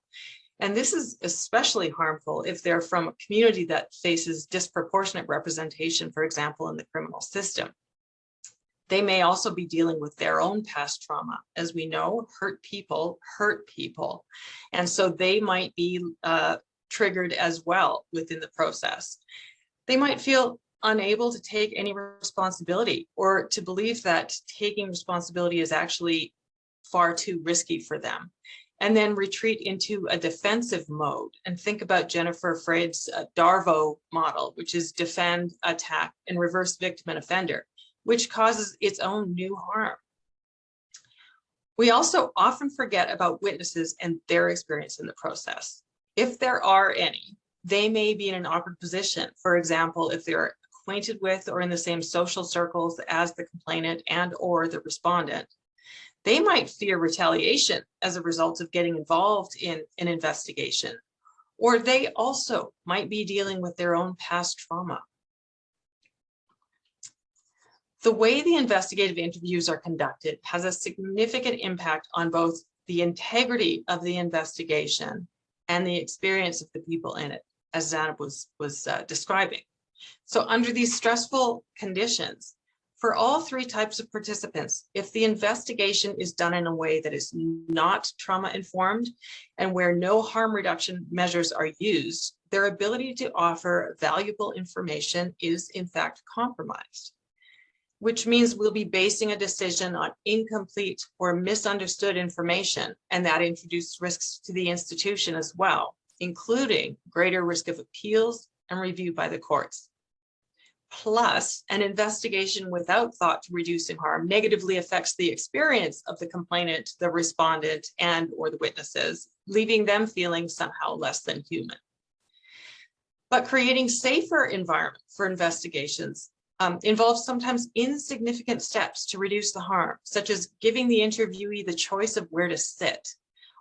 And this is especially harmful if they're from a community that faces disproportionate representation, for example, in the criminal system. They may also be dealing with their own past trauma. As we know, hurt people hurt people. And so they might be triggered as well within the process. They might feel unable to take any responsibility or to believe that taking responsibility is actually far too risky for them, and then retreat into a defensive mode. And think about Jennifer Freud's DARVO model, which is defend, attack, and reverse victim and offender, which causes its own new harm. We also often forget about witnesses and their experience in the process. If there are any, they may be in an awkward position. For example, if they're acquainted with or in the same social circles as the complainant and or the respondent, they might fear retaliation as a result of getting involved in an investigation, or they also might be dealing with their own past trauma. The way the investigative interviews are conducted has a significant impact on both the integrity of the investigation and the experience of the people in it, as Zanab was describing. So under these stressful conditions, For all three types of participants, if the investigation is done in a way that is not trauma-informed and where no harm reduction measures are used, their ability to offer valuable information is in fact compromised, which means we'll be basing a decision on incomplete or misunderstood information, and that introduces risks to the institution as well, including greater risk of appeals and review by the courts. Plus, an investigation without thought to reducing harm negatively affects the experience of the complainant, the respondent, and or the witnesses, leaving them feeling somehow less than human. But creating safer environment for investigations involves sometimes insignificant steps to reduce the harm, such as giving the interviewee the choice of where to sit,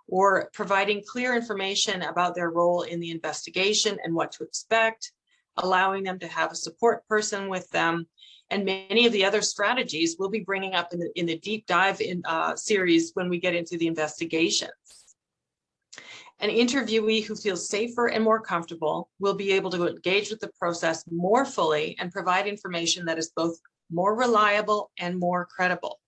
or providing clear information about their role in the investigation and what to expect, allowing them to have a support person with them, and many of the other strategies we'll be bringing up in the deep dive series when we get into the investigations. An interviewee who feels safer and more comfortable will be able to engage with the process more fully and provide information that is both more reliable and more credible.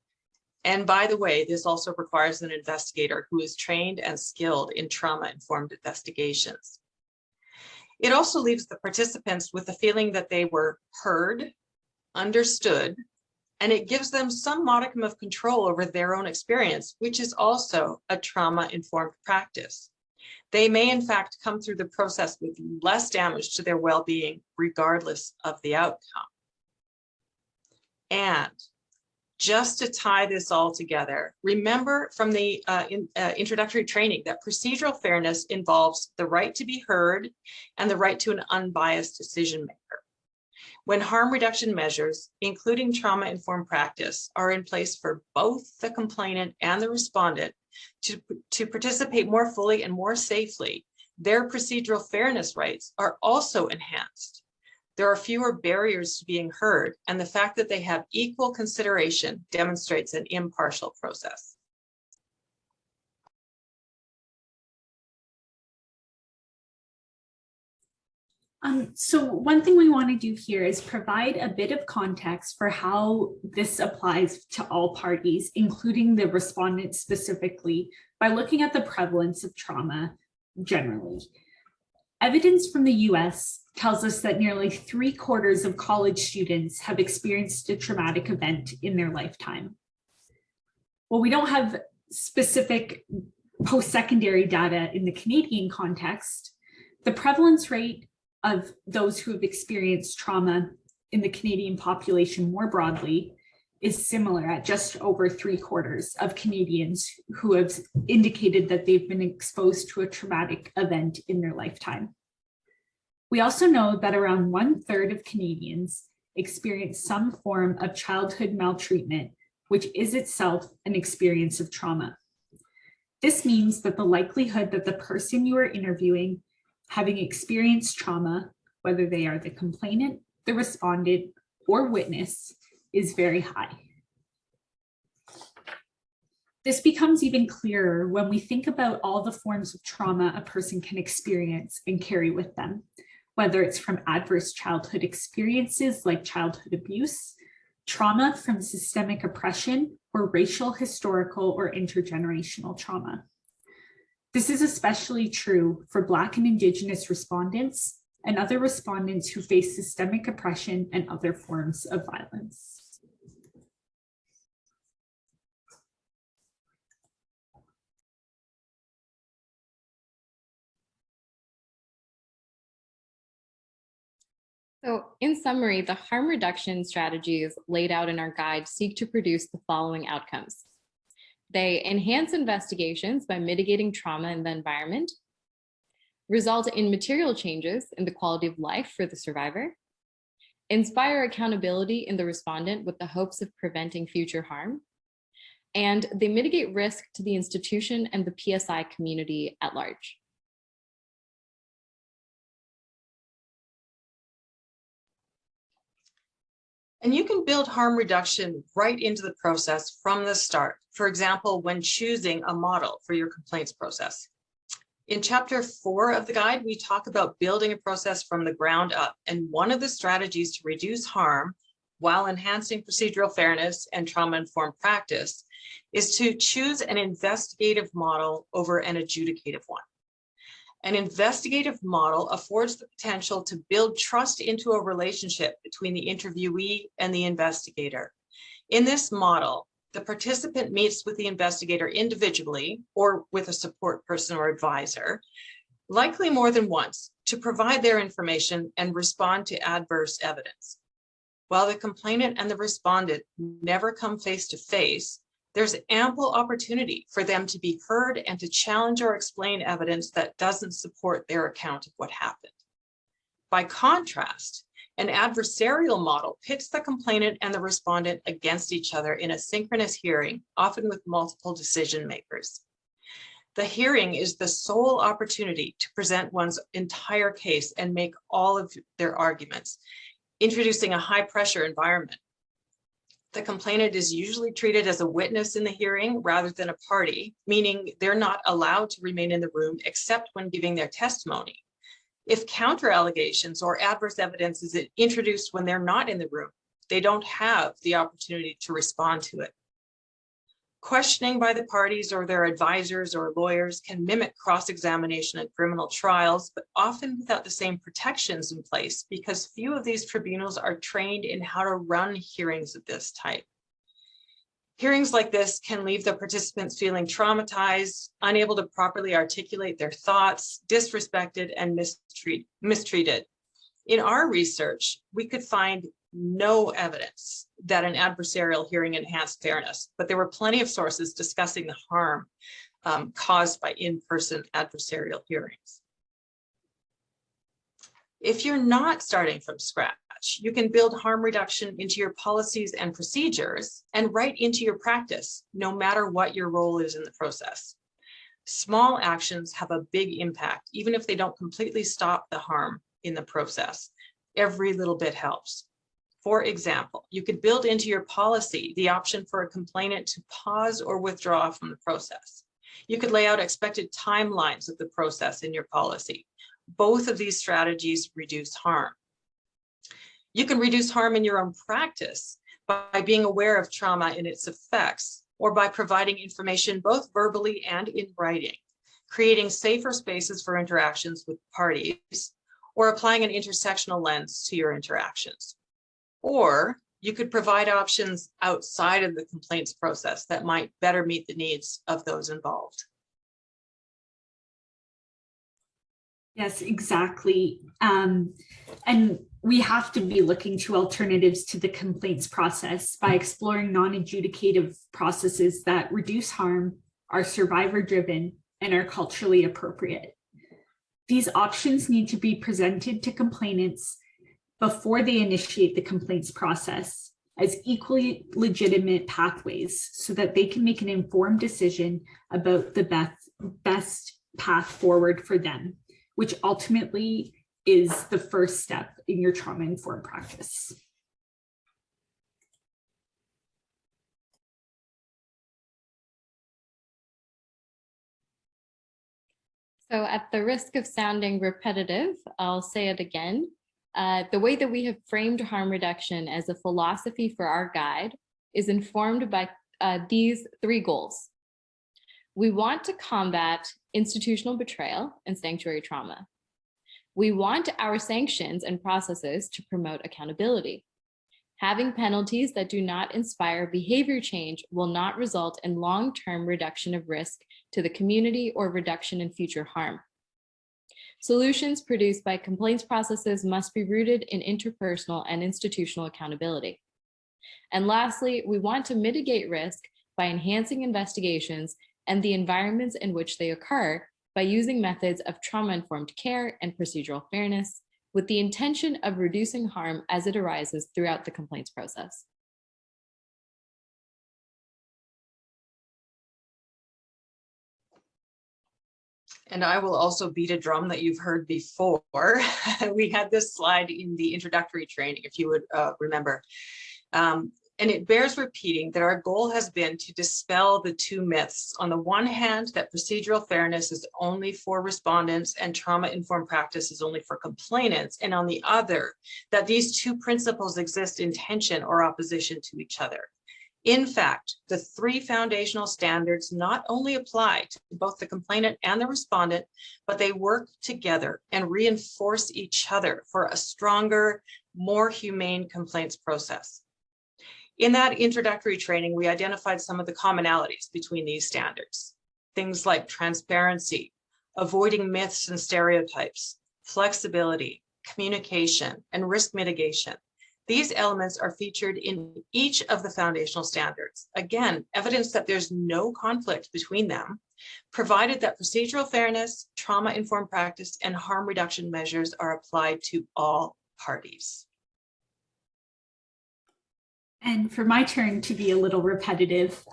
And by the way, this also requires an investigator who is trained and skilled in trauma-informed investigations. It also leaves the participants with the feeling that they were heard, understood, and it gives them some modicum of control over their own experience, which is also a trauma-informed practice. They may in fact come through the process with less damage to their well-being, regardless of the outcome. And just to tie this all together, remember from the introductory training that procedural fairness involves the right to be heard and the right to an unbiased decision maker. When harm reduction measures, including trauma-informed practice, are in place for both the complainant and the respondent to participate more fully and more safely, their procedural fairness rights are also enhanced. There are fewer barriers to being heard, and the fact that they have equal consideration demonstrates an impartial process. So one thing we want to do here is provide a bit of context for how this applies to all parties, including the respondent specifically, by looking at the prevalence of trauma generally. Evidence from the US tells us that nearly 3/4 of college students have experienced a traumatic event in their lifetime. While we don't have specific post-secondary data in the Canadian context, the prevalence rate of those who have experienced trauma in the Canadian population more broadly is similar at just over 3/4 of Canadians who have indicated that they've been exposed to a traumatic event in their lifetime. We also know that around 1/3 of Canadians experience some form of childhood maltreatment, which is itself an experience of trauma. This means that the likelihood that the person you are interviewing having experienced trauma, whether they are the complainant, the respondent, or witness, is very high. This becomes even clearer when we think about all the forms of trauma a person can experience and carry with them, whether it's from adverse childhood experiences like childhood abuse, trauma from systemic oppression, or racial, historical, or intergenerational trauma. This is especially true for Black and Indigenous respondents and other respondents who face systemic oppression and other forms of violence. So in summary, the harm reduction strategies laid out in our guide seek to produce the following outcomes. They enhance investigations by mitigating trauma in the environment, result in material changes in the quality of life for the survivor, inspire accountability in the respondent with the hopes of preventing future harm, and they mitigate risk to the institution and the PSI community at large. And you can build harm reduction right into the process from the start. For example, when choosing a model for your complaints process. In chapter 4 of the guide, we talk about building a process from the ground up. And one of the strategies to reduce harm while enhancing procedural fairness and trauma-informed practice, is to choose an investigative model over an adjudicative one. An investigative model affords the potential to build trust into a relationship between the interviewee and the investigator. In this model, the participant meets with the investigator individually or with a support person or advisor, likely more than once, to provide their information and respond to adverse evidence. While the complainant and the respondent never come face to face, there's ample opportunity for them to be heard and to challenge or explain evidence that doesn't support their account of what happened. By contrast, an adversarial model pits the complainant and the respondent against each other in a synchronous hearing, often with multiple decision makers. The hearing is the sole opportunity to present one's entire case and make all of their arguments, introducing a high-pressure environment. The complainant is usually treated as a witness in the hearing rather than a party, meaning they're not allowed to remain in the room except when giving their testimony. If counter allegations or adverse evidence is introduced when they're not in the room, they don't have the opportunity to respond to it. Questioning by the parties or their advisors or lawyers can mimic cross-examination at criminal trials, but often without the same protections in place because few of these tribunals are trained in how to run hearings of this type. Hearings like this can leave the participants feeling traumatized, unable to properly articulate their thoughts, disrespected, and mistreated. In our research, we could find no evidence that an adversarial hearing enhanced fairness, but there were plenty of sources discussing the harm caused by in-person adversarial hearings. If you're not starting from scratch, you can build harm reduction into your policies and procedures and right into your practice, no matter what your role is in the process. Small actions have a big impact, even if they don't completely stop the harm in the process. Every little bit helps. For example, you could build into your policy the option for a complainant to pause or withdraw from the process. You could lay out expected timelines of the process in your policy. Both of these strategies reduce harm. You can reduce harm in your own practice by being aware of trauma and its effects, or by providing information both verbally and in writing, creating safer spaces for interactions with parties, or applying an intersectional lens to your interactions. Or you could provide options outside of the complaints process that might better meet the needs of those involved. Yes, exactly. And we have to be looking to alternatives to the complaints process by exploring non-adjudicative processes that reduce harm, are survivor-driven, and are culturally appropriate. These options need to be presented to complainants before they initiate the complaints process as equally legitimate pathways so that they can make an informed decision about the best path forward for them, which ultimately is the first step in your trauma-informed practice. So at the risk of sounding repetitive, I'll say it again. The way that we have framed harm reduction as a philosophy for our guide is informed by these three goals. We want to combat institutional betrayal and sanctuary trauma. We want our sanctions and processes to promote accountability. Having penalties that do not inspire behavior change will not result in long-term reduction of risk to the community or reduction in future harm. Solutions produced by complaints processes must be rooted in interpersonal and institutional accountability. And lastly, we want to mitigate risk by enhancing investigations and the environments in which they occur by using methods of trauma-informed care and procedural fairness with the intention of reducing harm as it arises throughout the complaints process. And I will also beat a drum that you've heard before. We had this slide in the introductory training, if you would remember. And it bears repeating that our goal has been to dispel the two myths. On the one hand, that procedural fairness is only for respondents and trauma-informed practice is only for complainants. And on the other, that these two principles exist in tension or opposition to each other. In fact, the three foundational standards not only apply to both the complainant and the respondent, but they work together and reinforce each other for a stronger, more humane complaints process. In that introductory training, we identified some of the commonalities between these standards. Things like transparency, avoiding myths and stereotypes, flexibility, communication, and risk mitigation. These elements are featured in each of the foundational standards. Again, evidence that there's no conflict between them, provided that procedural fairness, trauma-informed practice, and harm reduction measures are applied to all parties. And for my turn to be a little repetitive,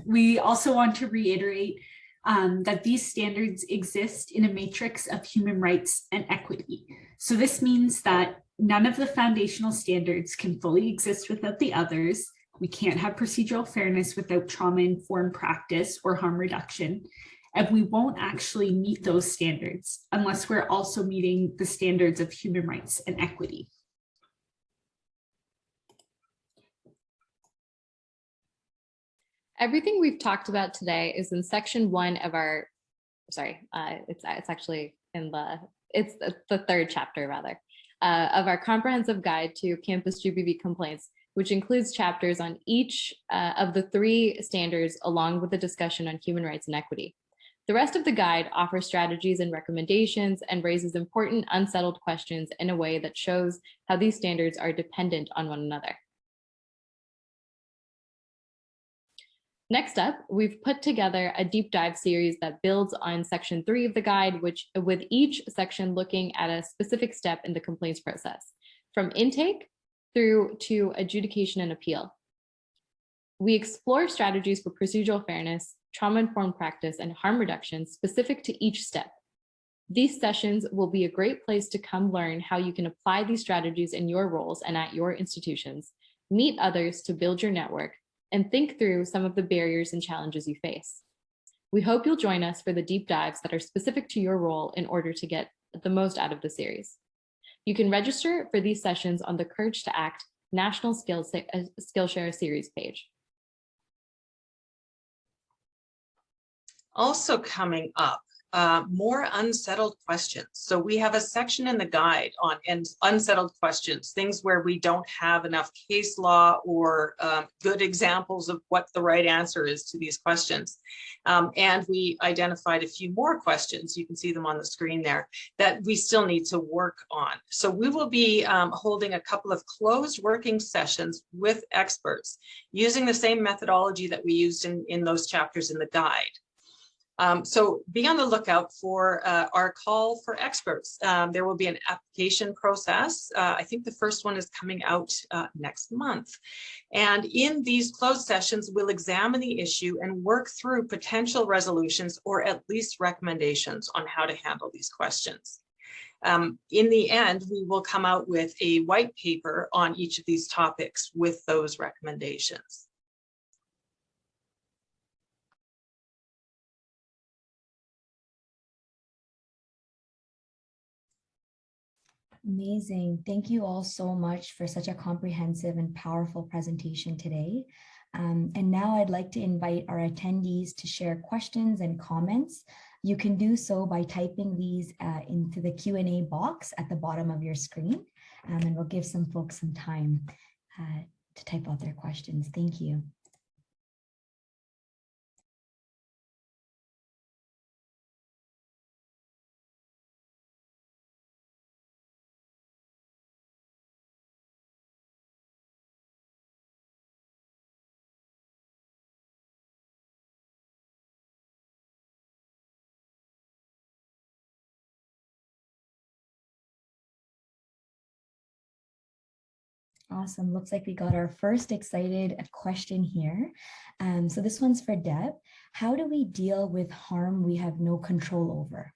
we also want to reiterate that these standards exist in a matrix of human rights and equity. So this means that none of the foundational standards can fully exist without the others. We can't have procedural fairness without trauma-informed practice or harm reduction. And we won't actually meet those standards unless we're also meeting the standards of human rights and equity. Everything we've talked about today is in section 1 of our, it's actually in it's the third chapter rather, of our comprehensive guide to campus GBV complaints, which includes chapters on each of the 3 standards along with the discussion on human rights and equity. The rest of the guide offers strategies and recommendations and raises important unsettled questions in a way that shows how these standards are dependent on one another. Next up, we've put together a deep dive series that builds on section 3 of the guide, which with each section looking at a specific step in the complaints process, from intake through to adjudication and appeal. We explore strategies for procedural fairness, trauma-informed practice, and harm reduction specific to each step. These sessions will be a great place to come learn how you can apply these strategies in your roles and at your institutions, meet others to build your network, and think through some of the barriers and challenges you face. We hope you'll join us for the deep dives that are specific to your role in order to get the most out of the series. You can register for these sessions on the Courage to Act National Skillshare series page. Also coming up, more unsettled questions. So we have a section in the guide on unsettled questions, things where we don't have enough case law or good examples of what the right answer is to these questions. And we identified a few more questions, you can see them on the screen there, that we still need to work on. So we will be holding a couple of closed working sessions with experts using the same methodology that we used in those chapters in the guide. So be on the lookout for our call for experts. There will be an application process. I think the first one is coming out next month. And in these closed sessions, we'll examine the issue and work through potential resolutions or at least recommendations on how to handle these questions. In the end, we will come out with a white paper on each of these topics with those recommendations. Amazing. Thank you all so much for such a comprehensive and powerful presentation today. And now I'd like to invite our attendees to share questions and comments. You can do so by typing these into the Q&A box at the bottom of your screen, and we'll give some folks some time to type out their questions. Thank you. Awesome. Looks like we got our first excited question here. So this one's for Deb. How do we deal with harm we have no control over?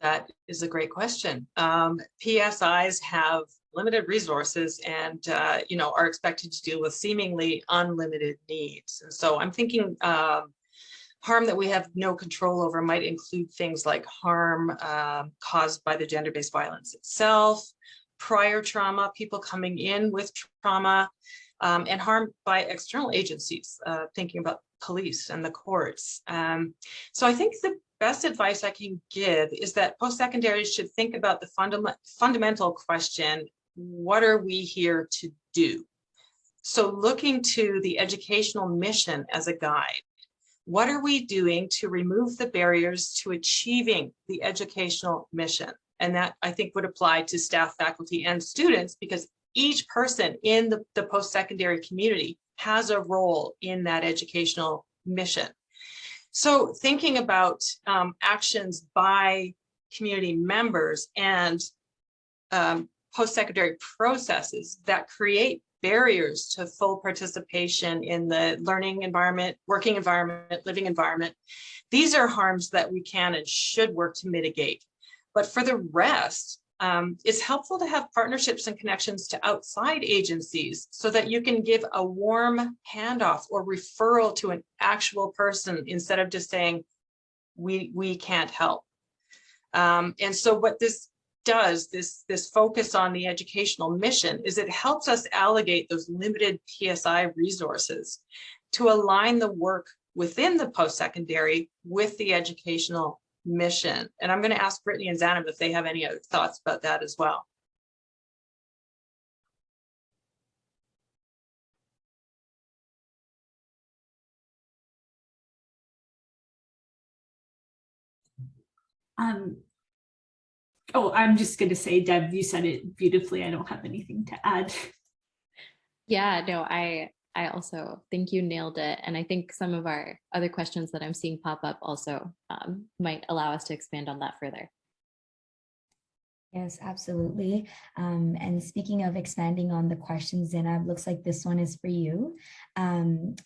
That is a great question. PSIs have limited resources and, are expected to deal with seemingly unlimited needs. And so I'm thinking harm that we have no control over might include things like harm caused by the gender-based violence itself, prior trauma, people coming in with trauma, and harm by external agencies, thinking about police and the courts. So I think the best advice I can give is that post-secondary should think about the fundamental question, what are we here to do? So looking to the educational mission as a guide. What are we doing to remove the barriers to achieving the educational mission? And that I think would apply to staff, faculty, and students, because each person in the post-secondary community has a role in that educational mission. So thinking about actions by community members and post-secondary processes that create barriers to full participation in the learning environment, working environment, living environment. These are harms that we can and should work to mitigate. But for the rest, it's helpful to have partnerships and connections to outside agencies so that you can give a warm handoff or referral to an actual person instead of just saying, we can't help. And so what this does, this focus on the educational mission, is it helps us allocate those limited PSI resources to align the work within the post-secondary with the educational mission. And I'm going to ask Britney and Zanab if they have any other thoughts about that as well. Oh, I'm just going to say, Deb, you said it beautifully. I don't have anything to add. Yeah, no, I also think you nailed it. And I think some of our other questions that I'm seeing pop up also might allow us to expand on that further. Yes, absolutely. And speaking of expanding on the questions, Zanab, looks like this one is for you.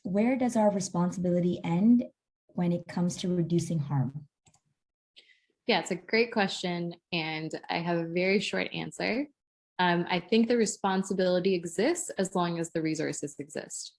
Where does our responsibility end when it comes to reducing harm? Yeah, it's a great question. And I have a very short answer. I think the responsibility exists as long as the resources exist.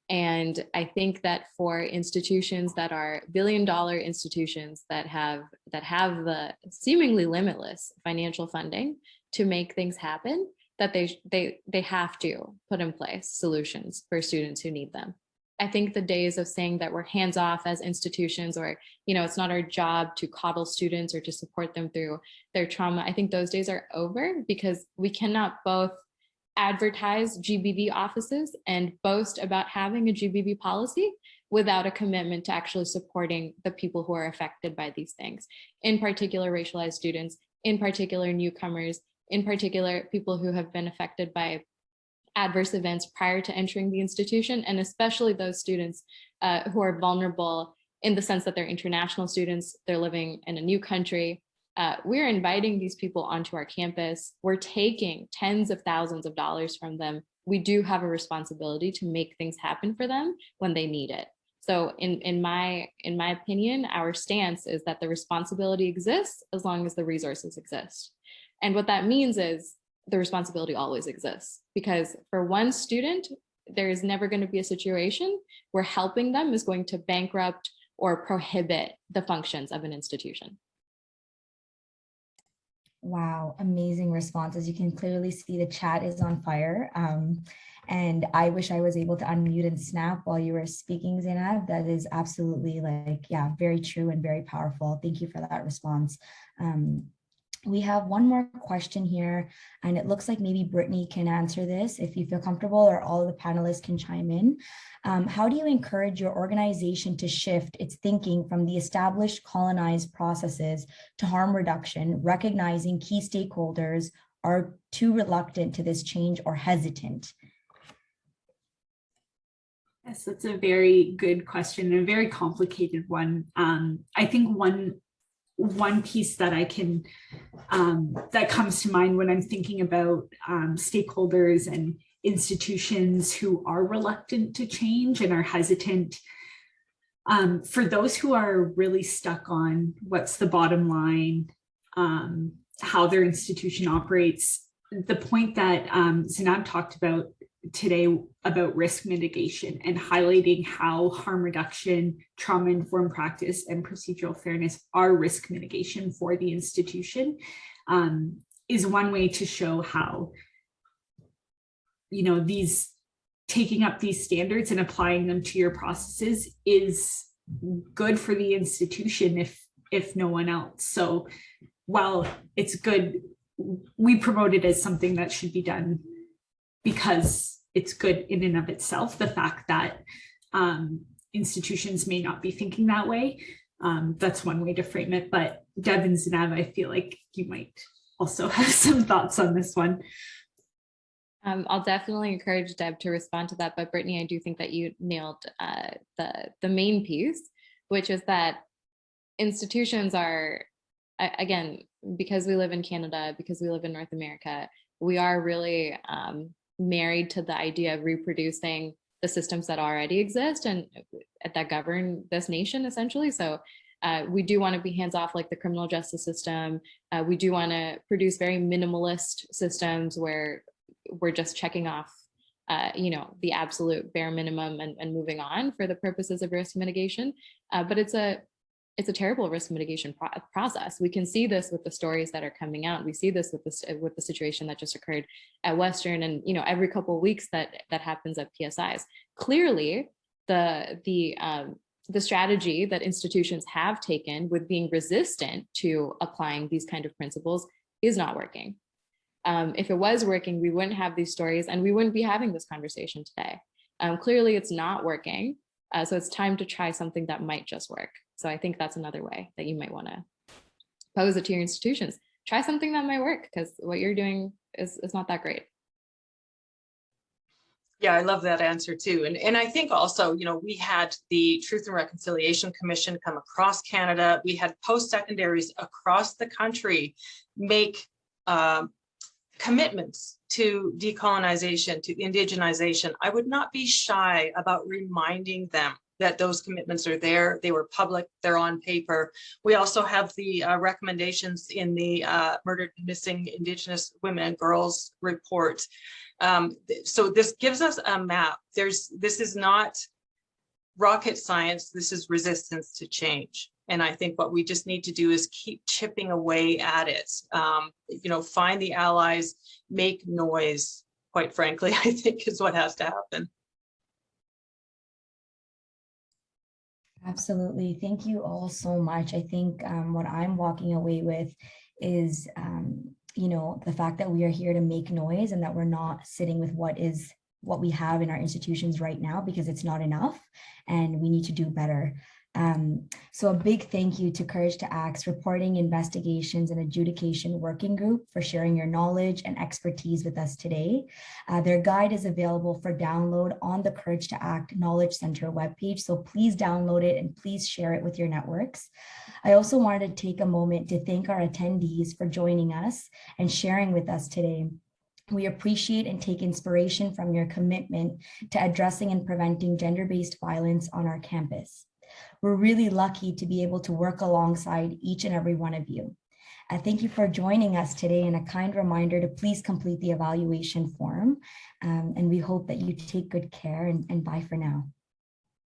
And I think that for institutions that are billion-dollar institutions that have the seemingly limitless financial funding to make things happen, that they have to put in place solutions for students who need them. I think the days of saying that we're hands off as institutions, or, it's not our job to coddle students or to support them through their trauma, I think those days are over, because we cannot both advertise GBV offices and boast about having a GBV policy without a commitment to actually supporting the people who are affected by these things, in particular racialized students, in particular newcomers, in particular people who have been affected by adverse events prior to entering the institution, and especially those students who are vulnerable in the sense that they're international students, they're living in a new country. We're inviting these people onto our campus. We're taking tens of thousands of dollars from them. We do have a responsibility to make things happen for them when they need it. So in my opinion, our stance is that the responsibility exists as long as the resources exist. And what that means is the responsibility always exists, because for one student, there is never going to be a situation where helping them is going to bankrupt or prohibit the functions of an institution. Wow, amazing response. As you can clearly see, the chat is on fire. And I wish I was able to unmute and snap while you were speaking, Zanab. That is absolutely very true and very powerful. Thank you for that response. We have one more question here, and it looks like maybe Britney can answer this if you feel comfortable, or all of the panelists can chime in. How do you encourage your organization to shift its thinking from the established colonized processes to harm reduction, recognizing key stakeholders are too reluctant to this change or hesitant? Yes, that's a very good question and a very complicated one. I think one piece that I can that comes to mind when I'm thinking about stakeholders and institutions who are reluctant to change and are hesitant. For those who are really stuck on what's the bottom line, how their institution operates, the point that Zanab talked about today about risk mitigation and highlighting how harm reduction, trauma-informed practice, and procedural fairness are risk mitigation for the institution is one way to show how, you know, these taking up these standards and applying them to your processes is good for the institution if no one else. So while it's good, we promote it as something that should be done because it's good in and of itself. The fact that institutions may not be thinking that way, that's one way to frame it. But Deb and Zanab, I feel like you might also have some thoughts on this one. I'll definitely encourage Deb to respond to that, but Brittany, I do think that you nailed the main piece, which is that institutions are, again, because we live in Canada, because we live in North America, we are really married to the idea of reproducing the systems that already exist and that govern this nation, essentially. So we do want to be hands-off like the criminal justice system. We do want to produce very minimalist systems where we're just checking off you know, the absolute bare minimum and moving on for the purposes of risk mitigation. But it's a terrible risk mitigation process. We can see this with the stories that are coming out. We see this with the situation that just occurred at Western, and you know, every couple of weeks that happens at PSIs. Clearly, the strategy that institutions have taken with being resistant to applying these kind of principles is not working. If it was working, we wouldn't have these stories and we wouldn't be having this conversation today. Clearly, it's not working. So it's time to try something that might just work. So I think that's another way that you might want to pose it to your institutions. Try something that might work, because what you're doing is not that great. Yeah, I love that answer too. And I think also, you know, we had the Truth and Reconciliation Commission come across Canada. We had post-secondaries across the country make commitments to decolonization, to indigenization. I would not be shy about reminding them that those commitments are there. They were public, they're on paper. We also have the recommendations in the Murdered and Missing Indigenous Women and Girls report. So this gives us a map. This is not rocket science, this is resistance to change. And I think what we just need to do is keep chipping away at it. You know, find the allies, make noise, quite frankly, I think is what has to happen. Absolutely. Thank you all so much. I think what I'm walking away with is, you know, the fact that we are here to make noise and that we're not sitting with what we have in our institutions right now, because it's not enough and we need to do better. So a big thank you to Courage to Act's Reporting, Investigations, and Adjudication Working Group for sharing your knowledge and expertise with us today. Their guide is available for download on the Courage to Act Knowledge Center webpage, so please download it and please share it with your networks. I also wanted to take a moment to thank our attendees for joining us and sharing with us today. We appreciate and take inspiration from your commitment to addressing and preventing gender-based violence on our campus. We're really lucky to be able to work alongside each and every one of you. Thank you for joining us today, and a kind reminder to please complete the evaluation form. And we hope that you take good care, and bye for now.